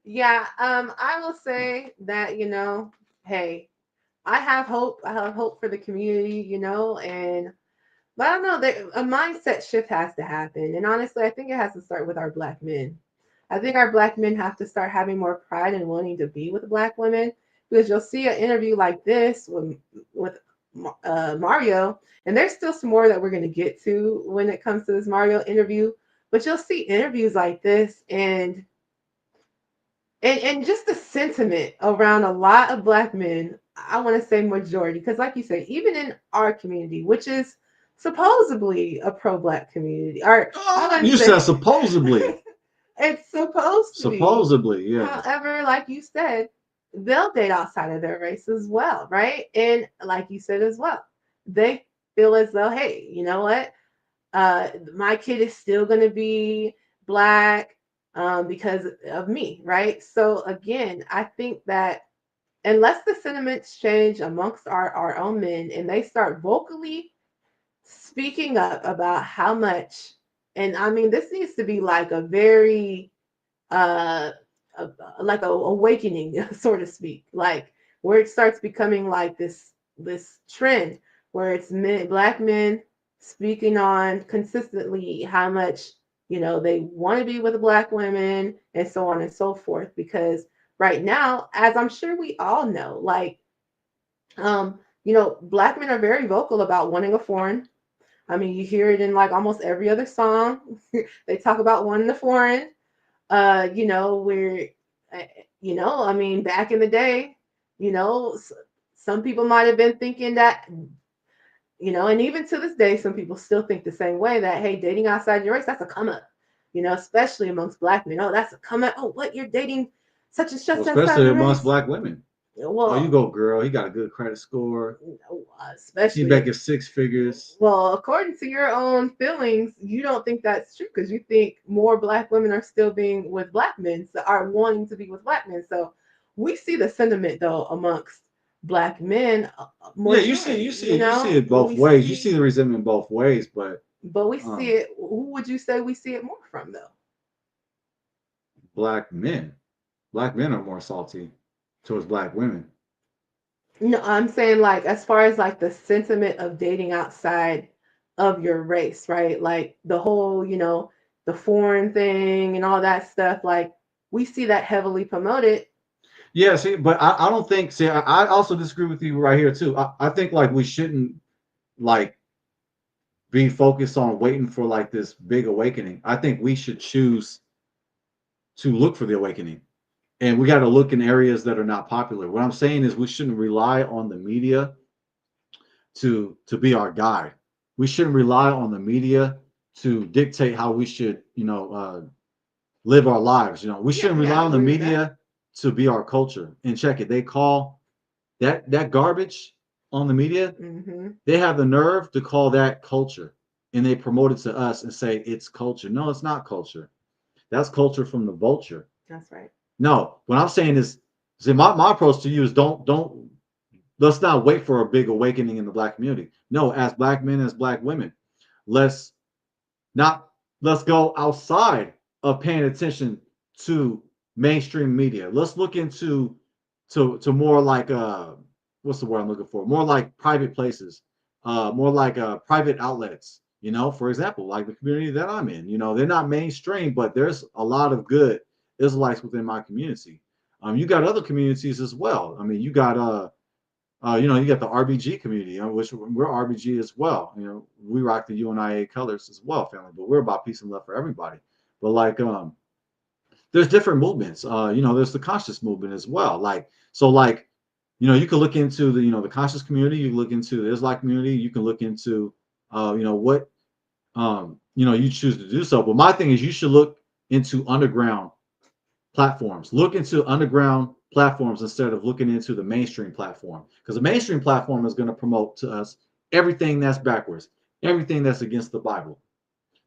Yeah, I will say that, hey, I have hope. I have hope for the community, and but I don't know, a mindset shift has to happen. And honestly, I think it has to start with our Black men. I think our black men have to start having more pride in wanting to be with black women, because you'll see an interview like this with Mario, and there's still some more that we're going to get to when it comes to this Mario interview. But you'll see interviews like this, and just the sentiment around a lot of black men. I want to say majority, because like you say, even in our community, which is supposedly a pro-black community, or I want to You said say supposedly. it's supposed to be. Supposedly, yeah. However, like you said, they'll date outside of their race as well, right? And like you said as well, they feel as though, hey, you know what? My kid is still going to be black, because of me, right? So again, I think that unless the sentiments change amongst our own men and they start vocally speaking up about how much, and I mean, this needs to be like a very uh, a, like a awakening, so to speak, like where it starts becoming like this trend where it's black men speaking on consistently how much they want to be with black women and so on and so forth. Because right now, as I'm sure we all know, like black men are very vocal about wanting a foreign. I mean, you hear it in like almost every other song. They talk about wanting a foreign. Where, uh, I mean, back in the day, some people might have been thinking that, and even to this day, some people still think the same way, that, hey, dating outside your race, that's a come up, especially amongst black men. Oh, that's a come up. Oh, what, you're dating such and Well, such outside especially your amongst race? black women. Oh, you Well, go, girl. He got a good credit score. He especially, making six figures. well, according to your own feelings, you don't think that's true, because you think more black women are still being with black men, so are wanting to be with black men. So we see the sentiment though amongst black men, Yeah, majority, you see it but both ways. You see the resentment both ways, but we see it. Who would you say we see it more from though? black men, black men are more salty towards black women. No, I'm saying like as far as like the sentiment of dating outside of your race, right? Like the whole, the foreign thing and all that stuff. Like we see that heavily promoted. Yeah, see, but I don't think. See, I also disagree with you right here too. I think like we shouldn't like be focused on waiting for like this big awakening. I think we should choose to look for the awakening, and we got to look in areas that are not popular. What I'm saying is we shouldn't rely on the media to be our guide. We shouldn't rely on the media to dictate how we should, live our lives. We Yeah, shouldn't yeah, rely I on the agree with that. media to be our culture. And check it, they call that garbage on the media. Hmm. They have the nerve to call that culture, and they promote it to us and say it's culture. No, it's not culture. That's culture from the vulture. That's right. No, what I'm saying is, see, my approach to you is don't let's not wait for a big awakening in the black community. No, as black men, as black women, let's not let's go outside of paying attention to mainstream media. Let's look into to more like what's the word I'm looking for? More like private places, more like private outlets. For example, like the community that I'm in. They're not mainstream, but there's a lot of good Israelites within my community. You got other communities as well. I mean, you got the RBG community, which we're RBG as well. We rock the UNIA colors as well, family, but we're about peace and love for everybody. But like, there's different movements. There's the conscious movement as well. Like, so like, you can look into the conscious community. You look into the Islamic community. You can look into, what, you choose to do so. But my thing is, you should look into underground platforms. Look into underground platforms instead of looking into the mainstream platform, because the mainstream platform is going to promote to us everything that's backwards, everything that's against the Bible.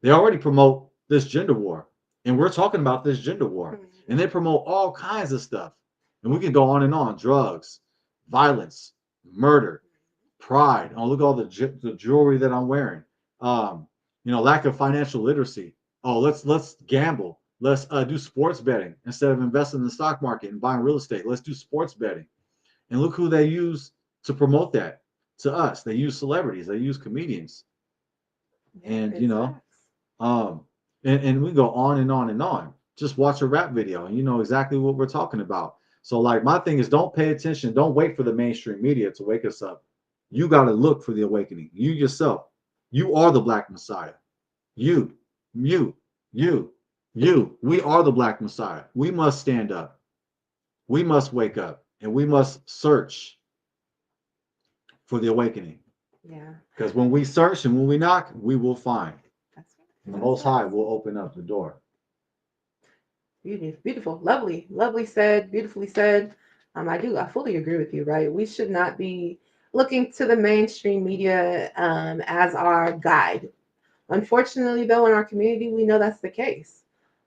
They already promote this gender war, and we're talking about this gender war, and they promote all kinds of stuff, and we can go on and on: drugs, violence, murder, pride. Oh, look at all the jewelry that I'm wearing. Lack of financial literacy. Oh, let's gamble. Let's do sports betting instead of investing in the stock market and buying real estate. Let's do sports betting. And look who they use to promote that to us. They use celebrities. They use comedians. Yeah, And it's facts. um, and we go on and on and on just watch a rap video and you know exactly what we're talking about. So like my thing is don't pay attention, don't wait for the mainstream media to wake us up. You got to look for the awakening. You yourself, you are the Black Messiah. You, you, you, you. We are the Black Messiah. We must stand up. We must wake up and we must search for the awakening. Yeah. Because when we search and when we knock, we will find. That's right. And the Most High will open up the door. Beautiful, beautiful, lovely said, beautifully said. I fully agree with you, right? We should not be looking to the mainstream media as our guide. Unfortunately, though, in our community, we know that's the case.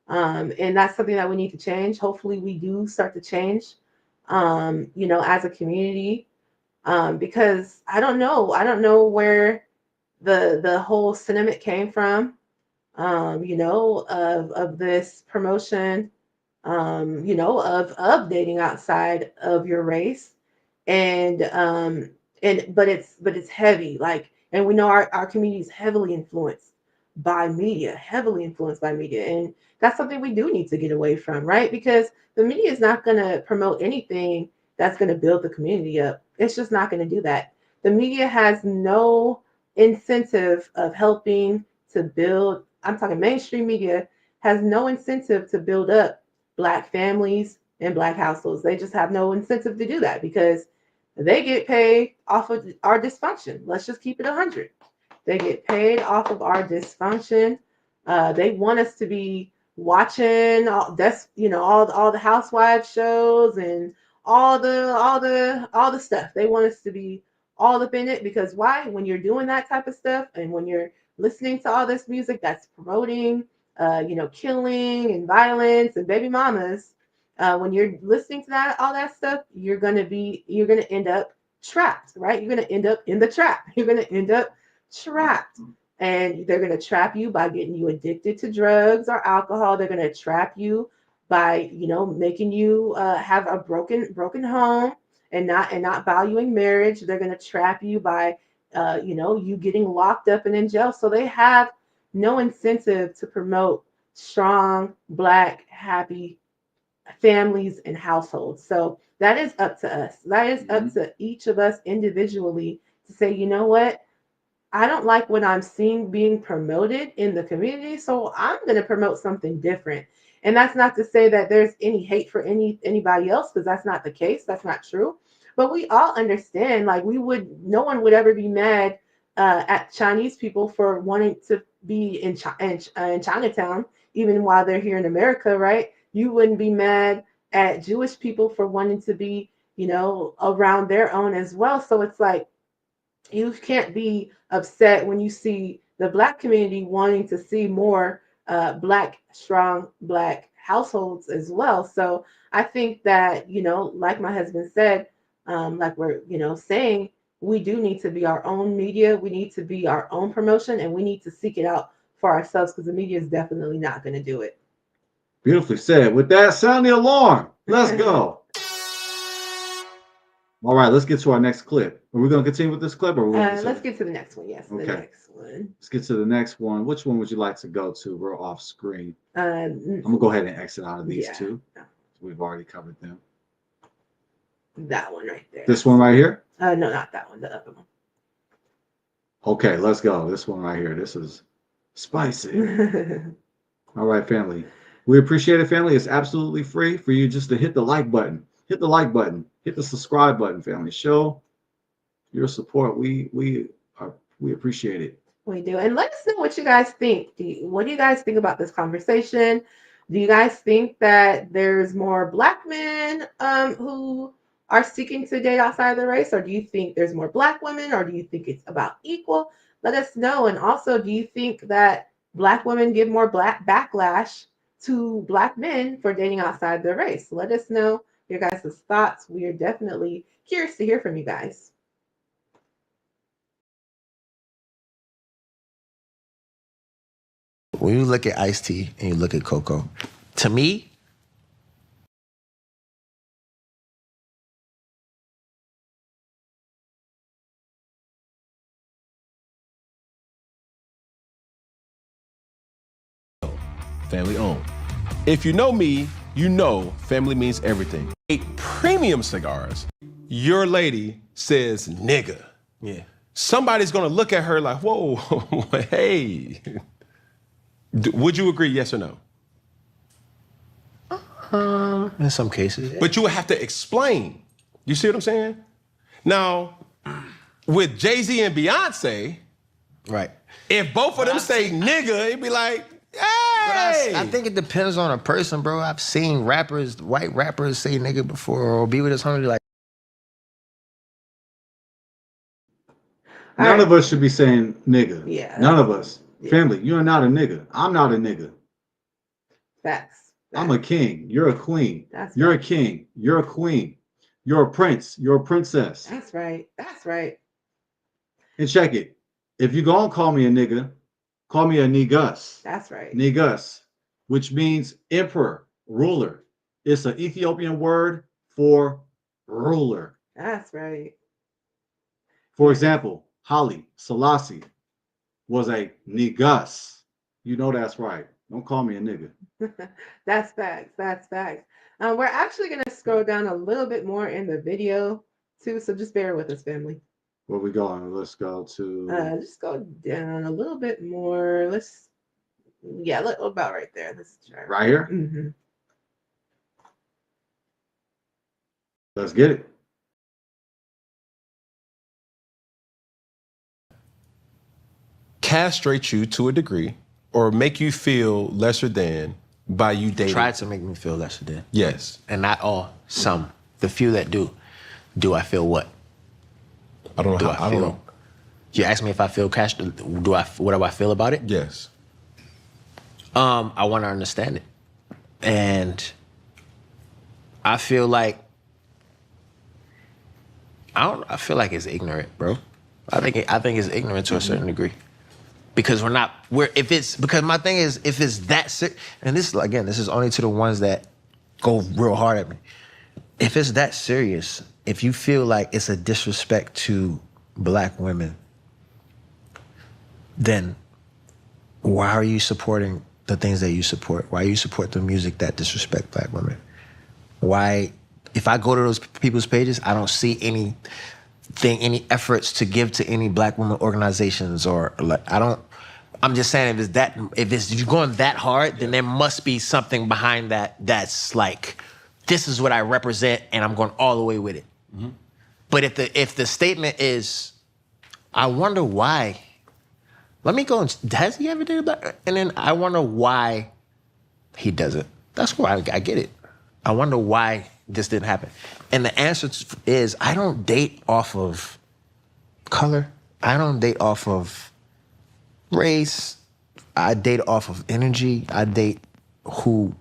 And that's something that we need to change. Hopefully, we do start to change, as a community. Because I don't know where the whole sentiment came from, of this promotion, of dating outside of your race, and but it's heavy, like, and we know our community is heavily influenced by media, and that's something we do need to get away from, right? Because the media is not going to promote anything that's going to build the community up. It's just not going to do that. The media has no incentive of helping to build, I'm talking mainstream media, has no incentive to build up Black families and Black households. They just have no incentive to do that because they get paid off of our dysfunction. Let's just keep it 100. They get paid off of our dysfunction. They want us to be watching all the housewives shows and all the stuff. They want us to be all up in it because why? When you're doing that type of stuff and when you're listening to all this music that's promoting killing and violence and baby mamas, when you're listening to that all that stuff, you're gonna end up trapped, right? You're gonna end up in the trap. You're gonna end up trapped. And they're going to trap you by getting you addicted to drugs or alcohol. They're going to trap you by, making you have a broken home and not valuing marriage. They're going to trap you by, you getting locked up and in jail. So they have no incentive to promote strong, Black, happy families and households. So that is up to us. That is up to each of us individually to say, you know what? I don't like what I'm seeing being promoted in the community, so I'm going to promote something different. And that's not to say that there's any hate for anybody else, because that's not the case. That's not true. But we all understand, like no one would ever be mad at Chinese people for wanting to be in Chinatown, even while they're here in America, right? You wouldn't be mad at Jewish people for wanting to be, around their own as well. So it's like, you can't be upset when you see the Black community wanting to see more strong Black households as well. So I think that, like my husband said, like we're, saying, we do need to be our own media. We need to be our own promotion and we need to seek it out for ourselves because the media is definitely not going to do it. Beautifully said. With that, sound the alarm. Let's go. All right, let's get to our next clip. Are we going to continue with this clip? Or let's get to the next one. Yes, okay. The next one. Let's get to the next one. Which one would you like to go to? We're off screen. I'm going to go ahead and exit out of these two. No. We've already covered them. That one right there. This one right here? No, not that one. The other one. Okay, let's go. This one right here. This is spicy. All right, family. We appreciate it, family. It's absolutely free for you just to hit the like button. Hit the like button. Hit the subscribe button, family. Show your support. We appreciate it. We do. And let us know what you guys think. What do you guys think about this conversation? Do you guys think that there's more Black men who are seeking to date outside of the race? Or do you think there's more Black women? Or do you think it's about equal? Let us know. And also, do you think that Black women give more Black backlash to Black men for dating outside the race? Let us know your guys' thoughts. We are definitely curious to hear from you guys. When you look at Ice-T and you look at Coco, to me, Family owned. If you know me, you know family means everything. 8 premium cigars, your lady says nigga. Yeah. Somebody's gonna look at her like, whoa, hey. Would you agree, yes or no? In some cases. Yeah. But you would have to explain. You see what I'm saying? Now, with Jay-Z and Beyonce, Right. if both of them say nigga, it'd be like, hey! I think it depends on a person, bro. I've seen rappers, white rappers say nigga before or be with his homie like, None of us should be saying nigga. Yeah. None of us. Yeah. Family, you're not a nigga. I'm not a nigga. Facts. I'm a king. You're a queen. That's You're right. a king. You're a queen. You're a prince. You're a princess. That's right. That's right. And check it. If you gonna call me a nigga, call me a negus. That's right. Negus, which means emperor, ruler. It's an Ethiopian word for ruler. That's right. For example, Haile Selassie was a negus. You know that's right. Don't call me a nigga. That's facts. That's facts. We're actually going to scroll down a little bit more in the video too, so just bear with us, family. Where we going? Let's go to. Just go down a little bit more. About right there. Let's try. Right here? Mm-hmm. Let's get it. Castrate you to a degree or make you feel lesser than by you dating. try to make me feel lesser than. Yes. And not all, some. The few that do I feel what? I don't know Do how. I I don't feel? know. You ask me if I feel what do I feel about it? Yes. I want to understand it. And I feel like I feel like it's ignorant, bro. I think it's ignorant to a certain degree. Because because my thing is, if it's that serious, and this is only to the ones that go real hard at me. If it's that serious, if you feel like it's a disrespect to black women, then why are you supporting the things that you support? Why you support the music that disrespect black women? Why, if I go to those people's pages, I don't see any efforts to give to any black women organizations or like, I'm just saying if you're going that hard, then there must be something behind that that's like, this is what I represent and I'm going all the way with it. Mm-hmm. But if the statement is, I wonder why, let me go and, has he ever dated black? And then I wonder why he doesn't. That's why I get it. I wonder why this didn't happen. And the answer is, I don't date off of color. I don't date off of race. I date off of energy. I date who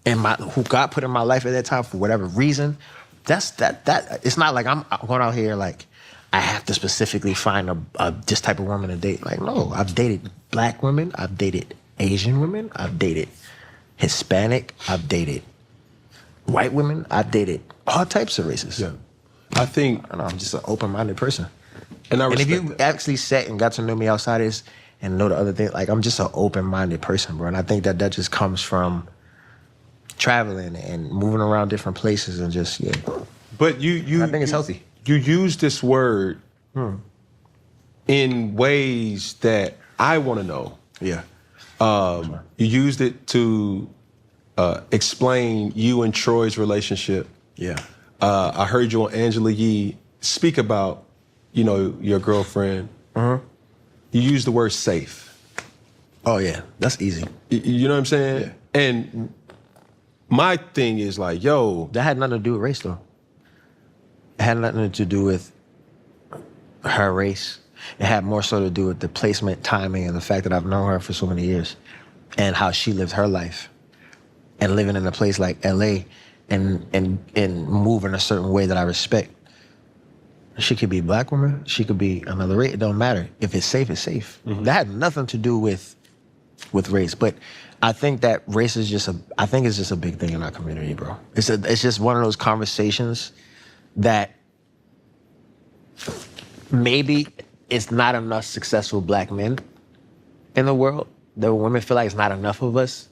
God put in my life at that time for whatever reason. That's that. It's not like I'm going out here like I have to specifically find this type of woman to date. Like, no, I've dated black women. I've dated Asian women. I've dated Hispanic. I've dated white women. I've dated all types of races. Yeah. I think I'm just an open-minded person. And if you that. actually sat and got to know me outside this and know the other thing, like I'm just an open-minded person, bro. And I think that just comes from traveling and moving around different places and just, yeah. But I think it's healthy. You use this word in ways that I want to know. Yeah. You used it to explain you and Troy's relationship. Yeah. I heard you on Angela Yee speak about, your girlfriend. You used the word safe. Oh, yeah. That's easy. You know what I'm saying? Yeah. And my thing is like, yo. That had nothing to do with race, though. It had nothing to do with her race. It had more so to do with the placement, timing, and the fact that I've known her for so many years and how she lived her life. And living in a place like LA and move in a certain way that I respect. She could be a black woman. She could be another race. It don't matter. If it's safe, it's safe. Mm-hmm. That had nothing to do with race. But I think that race is just a big thing in our community, bro. It's just one of those conversations that maybe it's not enough successful black men in the world. The women feel like it's not enough of us.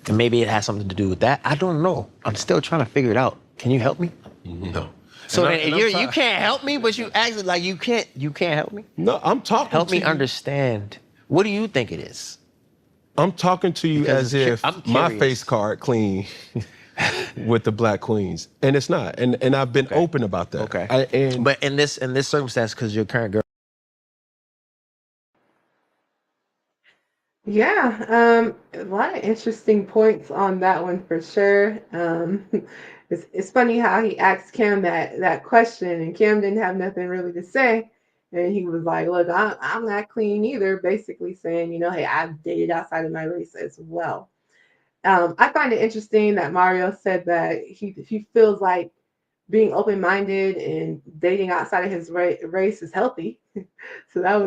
And maybe it has something to do with that. I don't know. I'm still trying to figure it out. Can you help me? No. So And then you can't help me, but you actually like you can't help me? No, I'm talking Help to me you. understand. What do you think it is? I'm talking to you Because as if I'm my curious. face card clean with the black queens, and it's not. And I've been open about that. Okay. But in this circumstance, because your current girl. Yeah, a lot of interesting points on that one for sure. It's funny how he asked Cam that question, and Cam didn't have nothing really to say, and he was like, "Look, I'm not clean either," basically saying, hey, I've dated outside of my race as well. I find it interesting that Mario said that he feels like being open minded and dating outside of his race is healthy. So that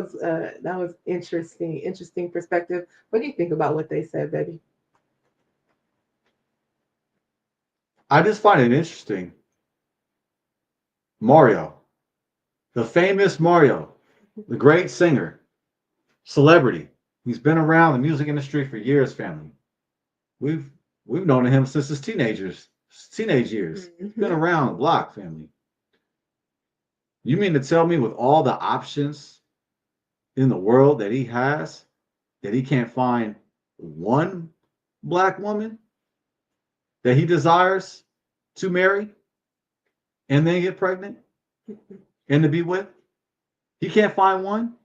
was interesting perspective. What do you think about what they said, baby? I just find it interesting. Mario, the famous Mario, the great singer, celebrity. He's been around the music industry for years, family. We've we've known him since his teenage years. He's been Mhm. around the block, family. You mean to tell me with all the options in the world that he can't find one black woman that he desires to marry and then get pregnant and to be with? He can't find one?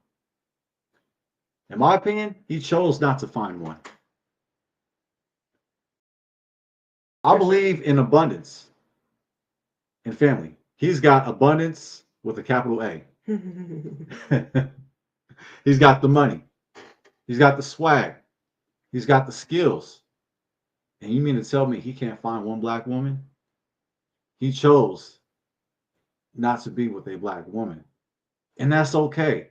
In my opinion, he chose not to find one. I For sure. believe in abundance in family. He's got abundance with a capital A. He's got the money. He's got the swag. He's got the skills. And you mean to tell me he can't find one black woman? He chose not to be with a black woman. And that's okay.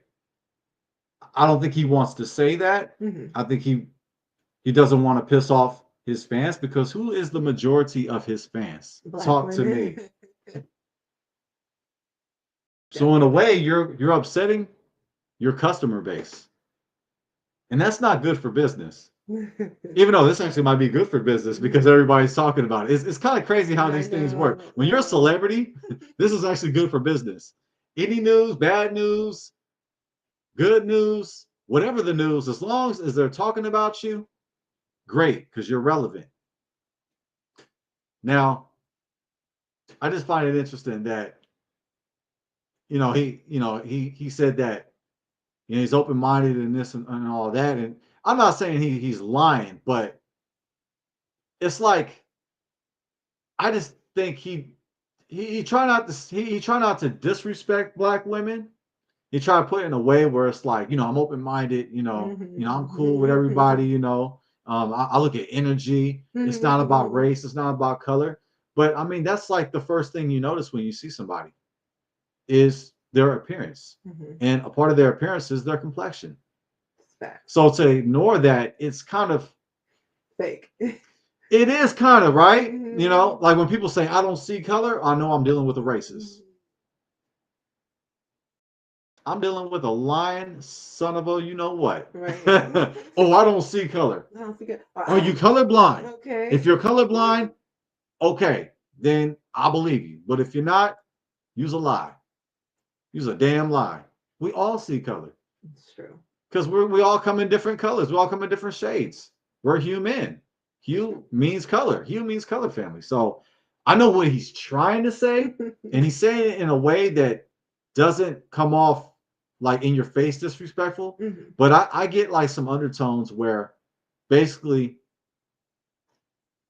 I don't think he wants to say that. Mhm. I think he doesn't want to piss off his fans because who is the majority of his fans? Black Talk to women. me. So in a way, you're upsetting your customer base. And that's not good for business. Even though this actually might be good for business because everybody's talking about it. It's kind of crazy how I these things work. know. When you're a celebrity, this is actually good for business. Any news, bad news, good news, whatever the news, as long as they're talking about you, great, because you're relevant. Now, I just find it interesting that he said that he's open minded and this and all that, and I'm not saying he's lying, but it's like I just think he try not to he try not to disrespect black women. He try to put it in a way where it's like, I'm open minded, I'm cool with everybody, I look at energy. It's not about race, it's not about color. But I mean, that's like the first thing you notice when you see somebody is their appearance. And a part of their appearance is their complexion. So to ignore that, it's kind of Fake. it is kind of right. Like when people say I don't see color, I know I'm dealing with a racist. I'm dealing with a lying son of a you know what. Right. Oh, I don't see color. I don't see good. Are you colorblind? Okay. If you're colorblind, okay, then I believe you. But if you're not, use a lie. Use a damn lie. We all see color. It's true. Because we all come in different colors. We all come in different shades. We're human. Hue means color. Hue means color family. So I know what he's trying to say, and he's saying it in a way that doesn't come off like in your face disrespectful. But I get like some undertones where basically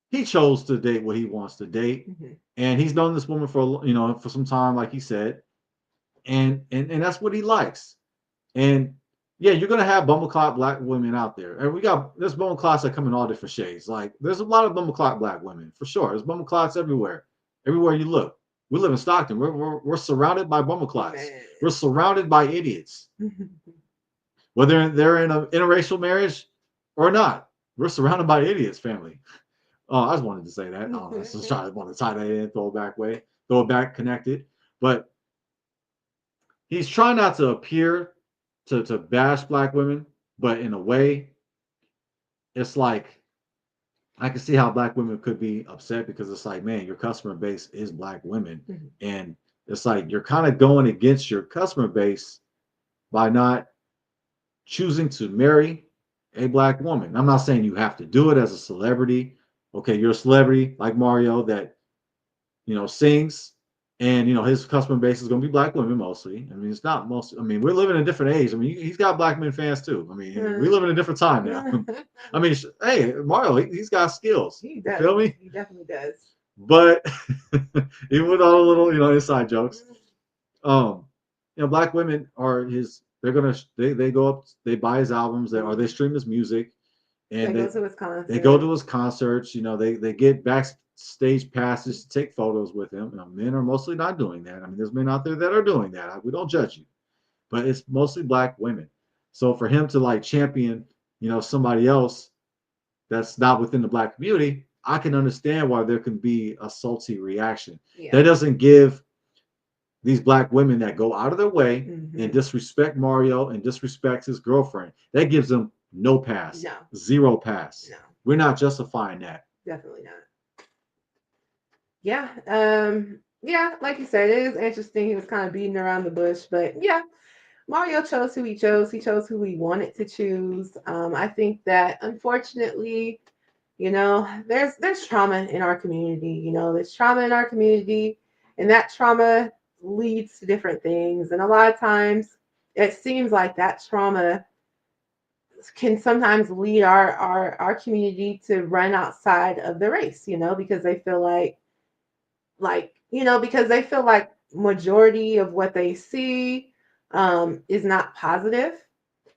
he chose to date what he wants to date, and he's known this woman for some time, like he said, and that's what he likes. And yeah, you're gonna have bumbleclot black women out there, and there's bumbleclots that come in all different shades. Like there's a lot of bumbleclot black women for sure. There's bumbleclots everywhere you look. We live in Stockton. We're surrounded by bumbleclots. We're surrounded by idiots, whether they're in an interracial marriage or not. We're surrounded by idiots, family. I just wanted to say that. I just want to tie that in, throw it back, connect it. But he's trying not to appear to bash black women, but in a way, it's like I can see how black women could be upset because it's like, man, your customer base is black women. Mhm. And it's like you're kind of going against your customer base by not choosing to marry a black woman. I'm not saying you have to do it as a celebrity. Okay, you're a celebrity like Mario that sings, and his customer base is going to be black women mostly. I mean, it's not most. I mean, we're living in a different age. I mean, he's got black men fans too. I mean, we live in a different time now. I mean, hey, Mario, he's got skills. He You does. feel me? He definitely does. But even with all the little, inside jokes, um, black women are his. They go up, they buy his albums, or they stream his music, They and go to his they go concert. to his concerts. They get backstage passes to take photos with him. Men are mostly not doing that. I mean, there's men out there that are doing that. We don't judge you, but it's mostly black women. So for him to like champion, somebody else that's not within the black community, I can understand why there can be a salty reaction. Yeah. That doesn't give these black women that go out of their way Mhm. and disrespect Mario and disrespect his girlfriend. That gives them no pass, No. zero pass. No. We're not justifying that. Definitely not. Yeah. Yeah, like you said, it is interesting. He was kind of beating around the bush, but yeah, Mario chose who he chose. He chose who he wanted to choose. I think that unfortunately, there's trauma in our community. There's trauma in our community, and that trauma leads to different things. And a lot of times, it seems like that trauma can sometimes lead our community to run outside of the race. Because they feel because they feel like majority of what they see is not positive,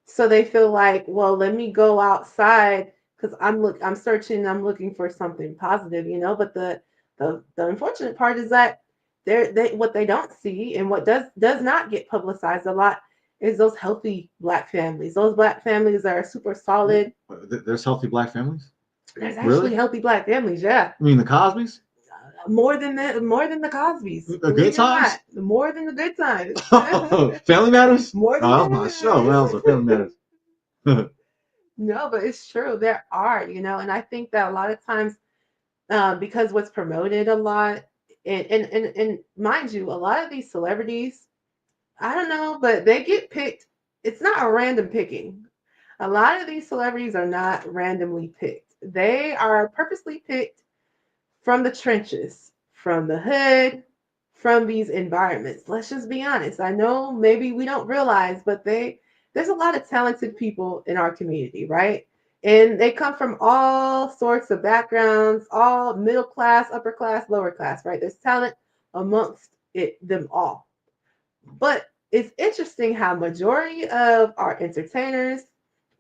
so they feel like, well, let me go outside because I'm searching, I'm looking for something positive, but the unfortunate part is that they what they don't see and what does not get publicized a lot is those healthy black families, those black families that are super solid. There's healthy black families. There's Really? actually healthy black families, yeah. I mean, the Cosbys, More than the Cosbys. the Believe Good it or Times, not, more than the good times. Family Matters. More than Oh, that was my Family show. That was Matters. a Family Matters. No, but it's true. There are, and I think that a lot of times, because what's promoted a lot, and mind you, a lot of these celebrities, I don't know, but they get picked. It's not a random picking. A lot of these celebrities are not randomly picked. They are purposely picked from the trenches, from the hood, from these environments. Let's just be honest. I know maybe we don't realize, but there's a lot of talented people in our community, right? And they come from all sorts of backgrounds, all middle class, upper class, lower class, right? There's talent amongst them all. But it's interesting how majority of our entertainers,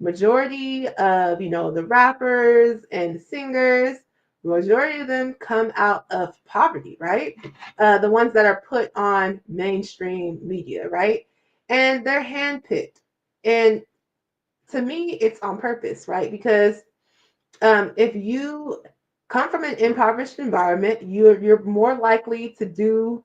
majority of the rappers and the singers, majority of them come out of poverty, right? The ones that are put on mainstream media, right? And they're handpicked. And to me, it's on purpose, right? Because if you come from an impoverished environment, you're more likely to do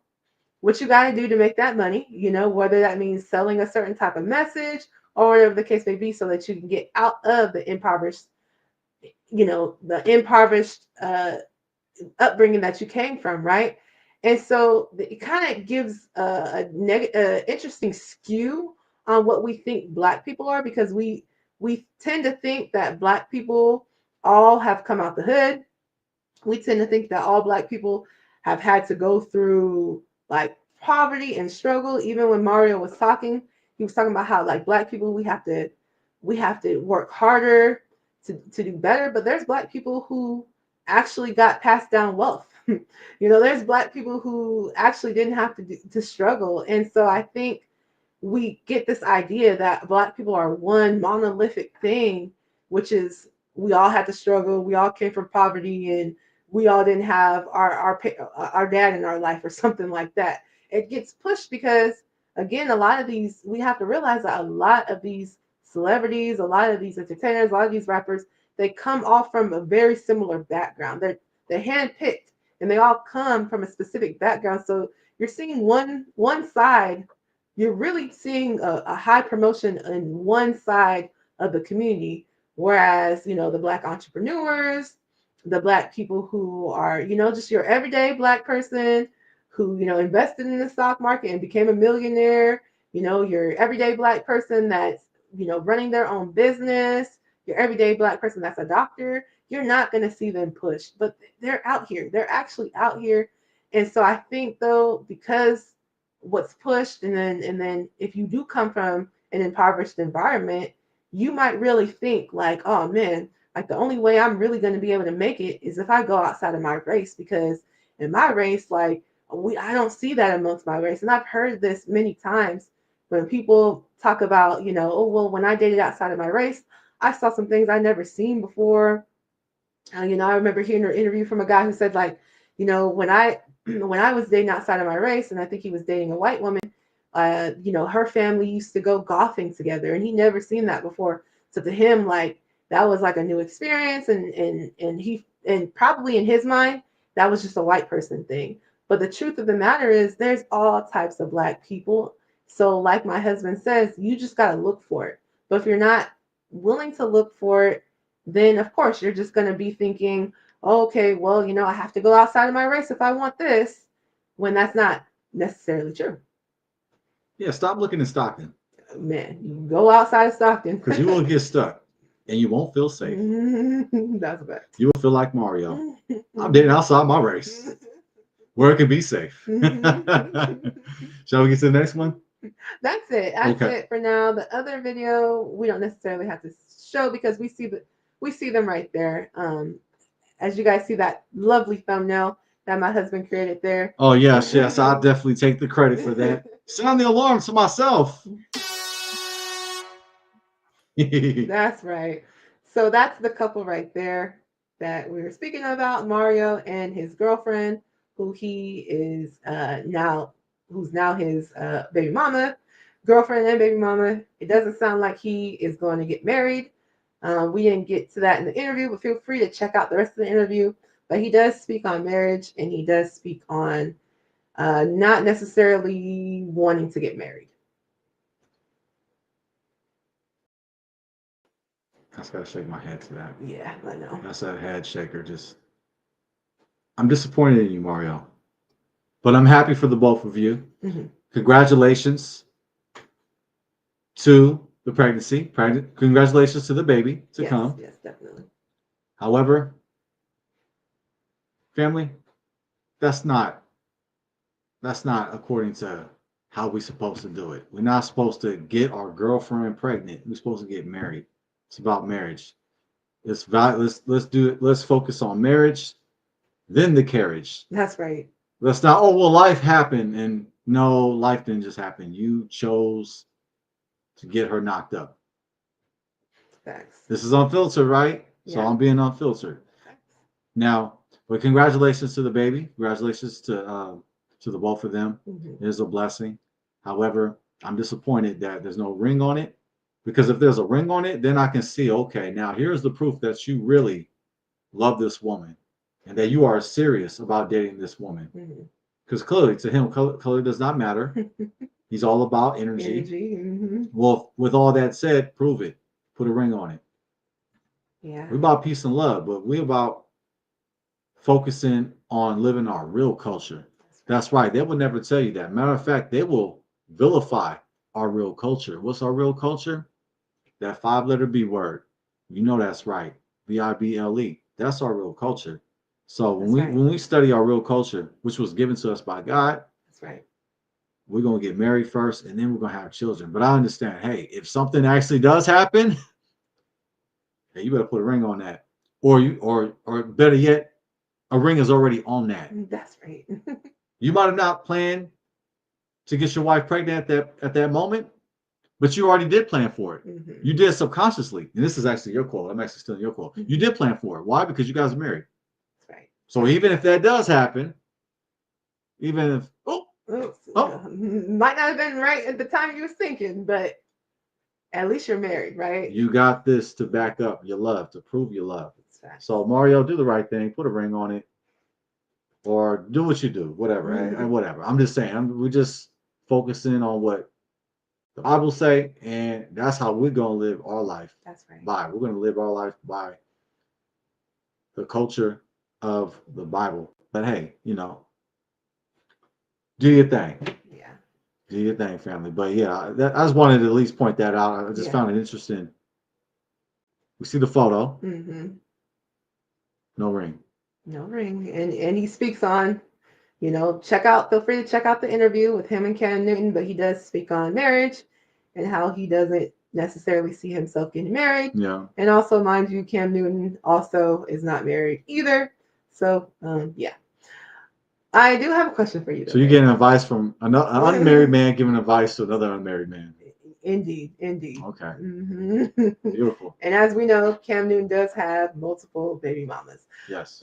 what you got to do to make that money, whether that means selling a certain type of message or whatever the case may be, so that you can get out of the impoverished upbringing that you came from, right? And so it kind of gives interesting skew on what we think Black people are, because we tend to think that Black people all have come out the hood. We tend to think that all Black people have had to go through like poverty and struggle. Even when Mario was talking, he was talking about how like Black people we have to work harder to do better. But there's Black people who actually got passed down wealth. There's Black people who actually didn't have to struggle. And so I think we get this idea that Black people are one monolithic thing, which is we all had to struggle, we all came from poverty, and we all didn't have our dad in our life or something like that. It gets pushed because, again, a lot of these, we have to realize that a lot of these celebrities, a lot of these entertainers, a lot of these rappers, they come all from a very similar background. They're handpicked, and they all come from a specific background. So you're seeing one side, you're really seeing a high promotion in one side of the community, whereas the Black entrepreneurs, the black people who are, just your everyday black person who, invested in the stock market and became a millionaire, your everyday black person that's, running their own business, your everyday black person that's a doctor, you're not going to see them push, but they're out here. They're actually out here. And so I think though, because what's pushed, and then if you do come from an impoverished environment, you might really think like, oh man, like the only way I'm really going to be able to make it is if I go outside of my race, because in my race, like I don't see that amongst my race. And I've heard this many times when people talk about, oh well, when I dated outside of my race, I saw some things I never seen before. I remember hearing an interview from a guy who said like, when I when I was dating outside of my race, and I think he was dating a white woman, her family used to go golfing together, and he never seen that before. So to him, like that was like a new experience, and probably in his mind that was just a white person thing. But the truth of the matter is, there's all types of black people. So, like my husband says, you just gotta look for it. But if you're not willing to look for it, then of course you're just gonna be thinking, oh, okay, well, I have to go outside of my race if I want this, when that's not necessarily true. Yeah, stop looking at Stockton Man, you go outside of Stockton. because you will get stuck and you won't feel safe. That's a fact. You will feel like Mario. I'm dating outside my race where it can be safe. Shall we get to the next one? That's it. That's Okay. it for now. The other video we don't necessarily have to show because we see them right there. As you guys see that lovely thumbnail that my husband created there. Oh yes, yes. I'll definitely take the credit for that. Sound the alarm to myself. That's right. So that's the couple right there that we were speaking about, Mario and his girlfriend, who he is who's now his baby mama, girlfriend and baby mama. It doesn't sound like he is going to get married. We didn't get to that in the interview, but feel free to check out the rest of the interview. But he does speak on marriage, and he does speak on not necessarily wanting to get married. I just gotta shake my head to that. Yeah, I know. That's a head shaker. Just, I'm disappointed in you, Mario, but I'm happy for the both of you. Mhm. Congratulations to the pregnancy. Congratulations to the baby to Yes, come. yes, definitely. However, family, that's not according to how we're supposed to do it. We're not supposed to get our girlfriend pregnant. We're supposed to get married. It's about marriage. Let's do it. Let's focus on marriage, then the carriage. That's right. Let's not, oh well, life happened, and no, life didn't just happen. You chose to get her knocked up. Facts. This is unfiltered, right? So Yeah. I'm being unfiltered. Facts. Now, but congratulations to the baby. Congratulations to the both of them. Mhm. It is a blessing. However, I'm disappointed that there's no ring on it, because if there's a ring on it, then I can see, okay, now here's the proof that you really love this woman and that you are serious about dating this woman. Mhm. Because clearly, to him, color does not matter. He's all about energy. Energy. Mhm. Well, with all that said, prove it. Put a ring on it. Yeah. We're about peace and love, but we're about focusing on living our real culture. That's right. They will never tell you that. Matter of fact, they will vilify our real culture. What's our real culture? That 5-letter B word. You know that's right. Bible. That's our real culture. So when we study our real culture, which was given to us by God, That's right. we're gonna get married first, and then we're gonna have children. But I understand. Hey, if something actually does happen, hey, you better put a ring on that, or better yet, a ring is already on that. That's right. You might have not planned to get your wife pregnant at that moment, but you already did plan for it. Mhm. You did subconsciously. And this is actually your quote. I'm actually stealing your quote. You did plan for it. Why? Because you guys are married. That's right. So even if that does happen, even if Oops. Oh. Might not have been right at the time you was thinking, but at least you're married, right? you got this to back up your love, to prove your love. That's right. So Mario, do the right thing, put a ring on it, or do what you do, whatever, and whatever. I'm just saying, we're just focusing on what the Bible say, and that's how we're gonna live our life. That's right. We're gonna live our life by the culture of the Bible. But hey, do your thing. Yeah. Do your thing, family. But yeah, I just wanted to at least point that out. I just Yeah. found it interesting. We see the photo, Mm-hmm. no ring. No ring. And he speaks on, feel free to check out the interview with him and Cam Newton, but he does speak on marriage and how he doesn't necessarily see himself getting married. Yeah. And also, mind you, Cam Newton also is not married either. So, yeah. I do have a question for you, though. So you're getting advice from an unmarried man giving advice to another unmarried man. Indeed, indeed. Okay. Mm-hmm. Beautiful. And as we know, Cam Newton does have multiple baby mamas. Yes.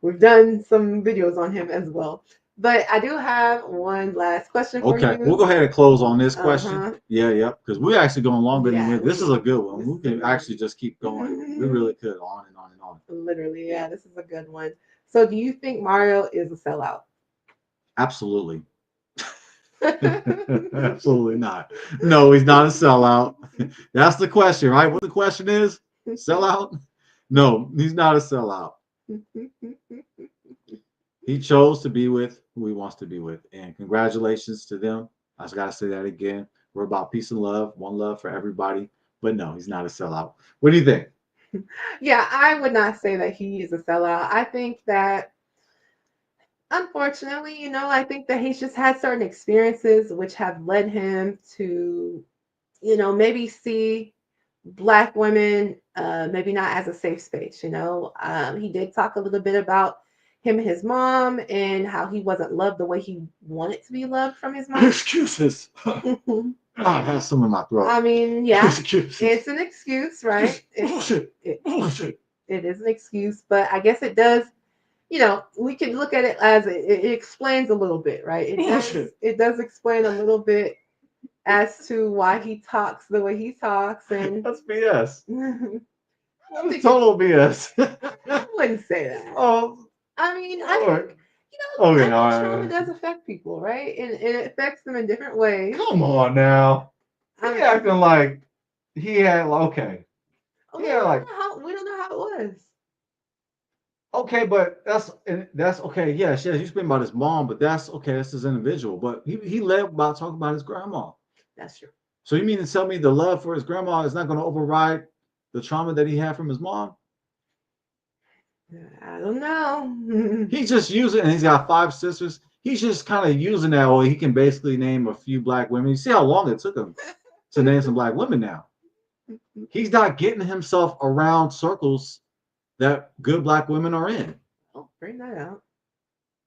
We've done some videos on him as well. But I do have one last question for you. Okay, we'll go ahead and close on this Uh-huh. question. Yeah, because we're actually going longer than Yeah, this is a good one. this We is a can good actually just keep going. We really could on and on and on. Literally, yeah, this is a good one. So, do you think Mario is a sellout? Absolutely. Absolutely not. No, he's not a sellout. That's the question, right? What the question is? Sellout? No, he's not a sellout. He chose to be with who he wants to be with. And congratulations to them. I just got to say that again. We're about peace and love, one love for everybody. But no, he's not a sellout. What do you think? Yeah, I would not say that he is a sellout. I think that, unfortunately, I think that he's just had certain experiences which have led him to, maybe see Black women, maybe not as a safe space. He did talk a little bit about him and his mom and how he wasn't loved the way he wanted to be loved from his mom. Excuses. I have some in my throat. I mean, yeah, Excuses. it's an excuse, right? Bullshit. It is an excuse, but I guess it does. We can look at it as it explains a little bit, right? It does explain a little bit as to why he talks the way he talks, and That's BS. That's total BS. I wouldn't say that. Oh, I mean, I all right. think Okay, I think all trauma right. does affect people, right? And it affects them in different ways. Come on now. He I mean, acting like he had okay. we Yeah, don't like know how it was. okay, but that's okay. Yes, you speak about his mom, but that's okay. That's his individual. But he led about talking about his grandma. That's true. So you mean to tell me the love for his grandma is not going to override the trauma that he had from his mom? I don't know. He's just using, and he's got 5 sisters. He's just kind of using that way. He can basically name a few Black women. You see how long it took him to name some Black women now. He's not getting himself around circles that good Black women are in. Oh, bring that out.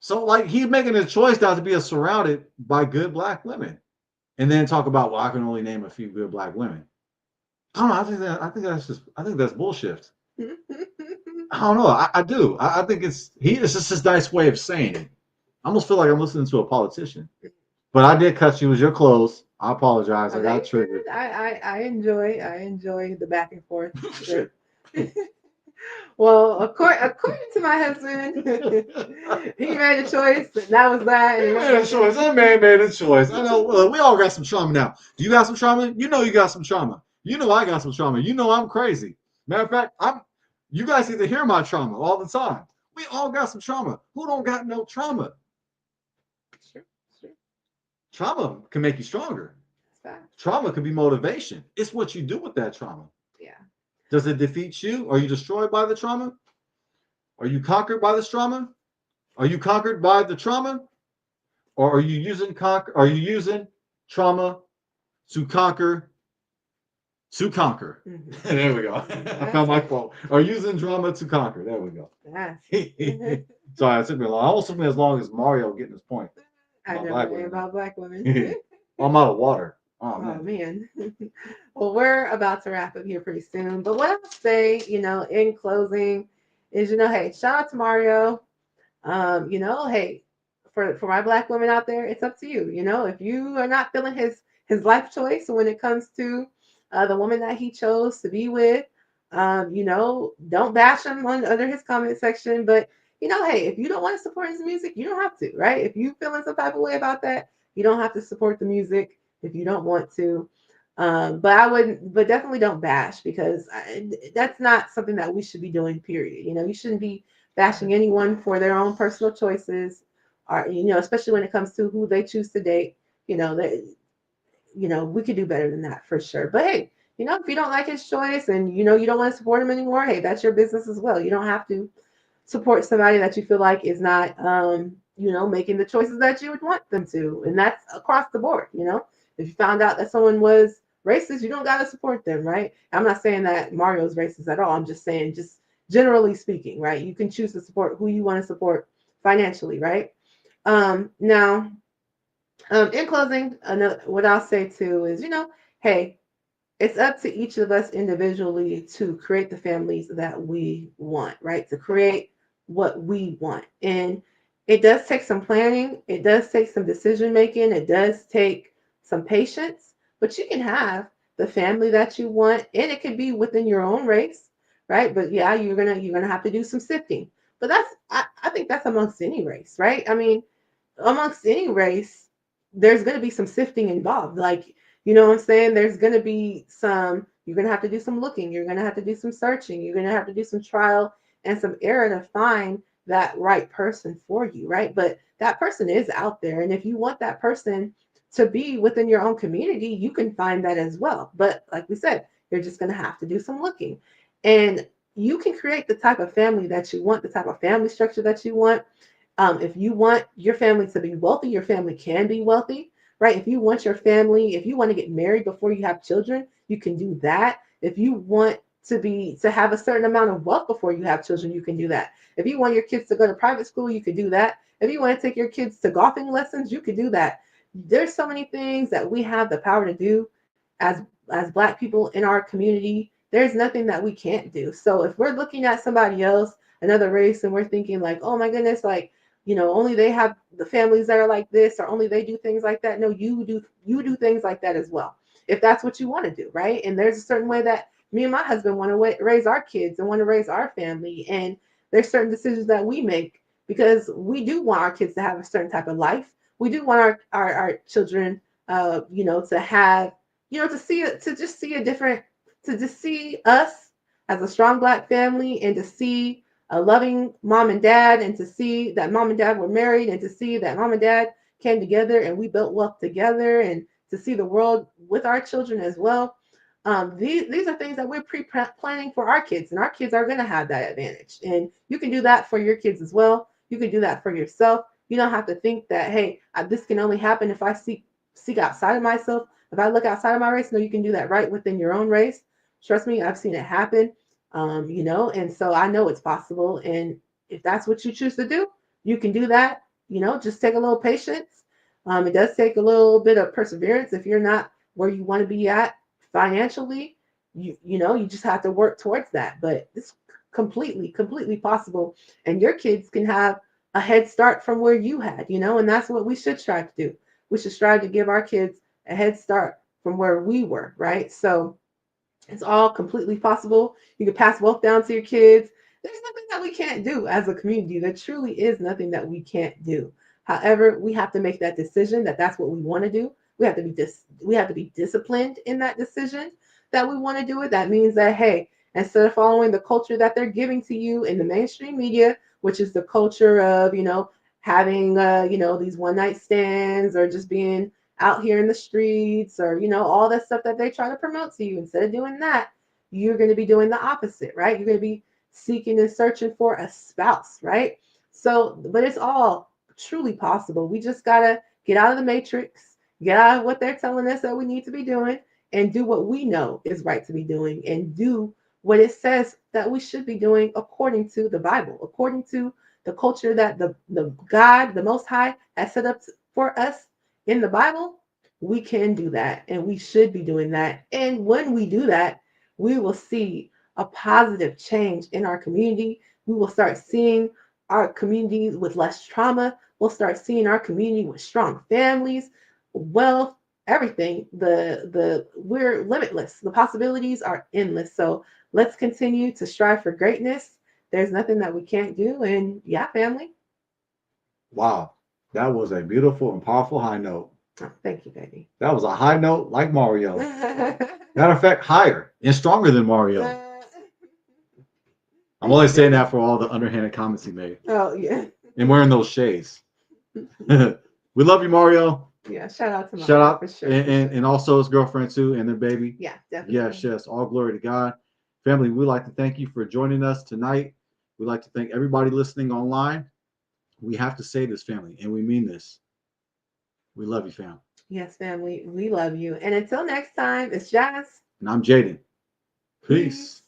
So, like, he's making a choice not to be surrounded by good Black women, and then talk about, well, I can only name a few good Black women. I don't know. I think that's bullshit. I don't know. I do. I think it's just his nice way of saying it. I almost feel like I'm listening to a politician. But I did cut you. It was your clothes. I apologize. I got triggered. I enjoy the back and forth. Sure. Well, according to my husband, he made a choice, and that was that. He made a choice. That man made a choice. I know. We all got some trauma now. Do you got some trauma? You know you got some trauma. You know I got some trauma. You know I'm crazy. Matter of fact, you guys need to hear my trauma all the time. We all got some trauma. Who don't got no trauma? Sure. Trauma can make you stronger. That's Trauma can be motivation. It's what you do with that trauma. Yeah. Does it defeat you? Are you destroyed by the trauma? Are you conquered by this trauma? Are you conquered by the trauma? Or are you using trauma to conquer? Mm-hmm. There we go. I found my quote. Are using drama to conquer. There we go. Sorry, it took me long. Almost took me as long as Mario getting his point. I know about Black women. I'm out of water. Oh man. Well, we're about to wrap up here pretty soon. But what I'll say, in closing, is hey, shout out to Mario. Hey, for my Black women out there, it's up to you. If you are not feeling his life choice when it comes to the woman that he chose to be with, don't bash him under his comment section. But hey, if you don't want to support his music, you don't have to, right? If you feeling some type of way about that, you don't have to support the music if you don't want to. But definitely don't bash, because that's not something that we should be doing. Period. You shouldn't be bashing anyone for their own personal choices, or especially when it comes to who they choose to date. That we could do better than that for sure. But hey, if you don't like his choice and you don't want to support him anymore, hey, that's your business as well. You don't have to support somebody that you feel like is not making the choices that you would want them to. And that's across the board. If you found out that someone was racist, you don't got to support them, right? I'm not saying that Mario's racist at all. I'm just saying, just generally speaking, right? You can choose to support who you want to support financially, right? Now, in closing, what I'll say too is, hey, it's up to each of us individually to create the families that we want, right? To create what we want. And it does take some planning, it does take some decision making, it does take some patience, but you can have the family that you want, and it could be within your own race, right? But yeah, you're gonna have to do some sifting. But I think that's amongst any race, right? I mean, amongst any race, there's going to be some sifting involved. Like, what I'm saying? There's going to be you're going to have to do some looking. You're going to have to do some searching. You're going to have to do some trial and some error to find that right person for you, right? But that person is out there. And if you want that person to be within your own community, you can find that as well. But like we said, you're just going to have to do some looking. And you can create the type of family that you want, the type of family structure that you want. If you want your family to be wealthy, your family can be wealthy, right? If you want your family, if you want to get married before you have children, you can do that. If you want to have a certain amount of wealth before you have children, you can do that. If you want your kids to go to private school, you could do that. If you want to take your kids to golfing lessons, you could do that. There's so many things that we have the power to do as Black people in our community. There's nothing that we can't do. So if we're looking at somebody else, another race, and we're thinking like, oh my goodness, like, only they have the families that are like this, or only they do things like that. No, you do things like that as well, if that's what you want to do, right? And there's a certain way that me and my husband want to raise our kids and want to raise our family. And there's certain decisions that we make because we do want our kids to have a certain type of life. We do want our children, to have, to just see a different, to just see us as a strong Black family, and to see a loving mom and dad, and to see that mom and dad were married, and to see that mom and dad came together and we built wealth together, and to see the world with our children as well. These are things that we're planning for our kids, and our kids are going to have that advantage. And you can do that for your kids as well. You can do that for yourself. You don't have to think that, hey, this can only happen if I seek outside of myself. If I look outside of my race, no, you can do that right within your own race. Trust me, I've seen it happen. And so I know it's possible. And if that's what you choose to do, you can do that. Just take a little patience. It does take a little bit of perseverance if you're not where you want to be at financially. You just have to work towards that. But it's completely possible. And your kids can have a head start from where you had, and that's what we should strive to do. We should strive to give our kids a head start from where we were, right? So it's all completely possible. You can pass wealth down to your kids. There's nothing that we can't do as a community. There truly is nothing that we can't do. However, we have to make that decision that that's what we want to do. We have to be disciplined in that decision that we want to do it. That means that, hey, instead of following the culture that they're giving to you in the mainstream media, which is the culture of having these one night stands, or just being out here in the streets, or all that stuff that they try to promote to you, instead of doing that, you're going to be doing the opposite, right? You're going to be seeking and searching for a spouse, right? So, but it's all truly possible. We just got to get out of the matrix, get out of what they're telling us that we need to be doing, and do what we know is right to be doing, and do what it says that we should be doing according to the Bible, according to the culture that the God, the Most High, has set up for us in the Bible. We can do that, and we should be doing that. And when we do that, we will see a positive change in our community. We will start seeing our communities with less trauma. We'll start seeing our community with strong families, wealth, everything. We're limitless. The possibilities are endless. So let's continue to strive for greatness. There's nothing that we can't do. And yeah, family. Wow, that was a beautiful and powerful high note. Oh, thank you, baby. That was a high note like Mario. Matter of fact, higher and stronger than Mario. I'm only saying that for all the underhanded comments he made. Oh, yeah. And wearing those shades. We love you, Mario. Yeah, shout out to Shout Mario out for sure. and also his girlfriend too and their baby. Yeah, definitely. Yes, yes. All glory to God. Family, we'd like to thank you for joining us tonight. We'd like to thank everybody listening online. We have to say this, family, and we mean this. We love you, fam. Yes, family, we love you. And until next time, it's Jazz. And I'm Jaydon. Peace.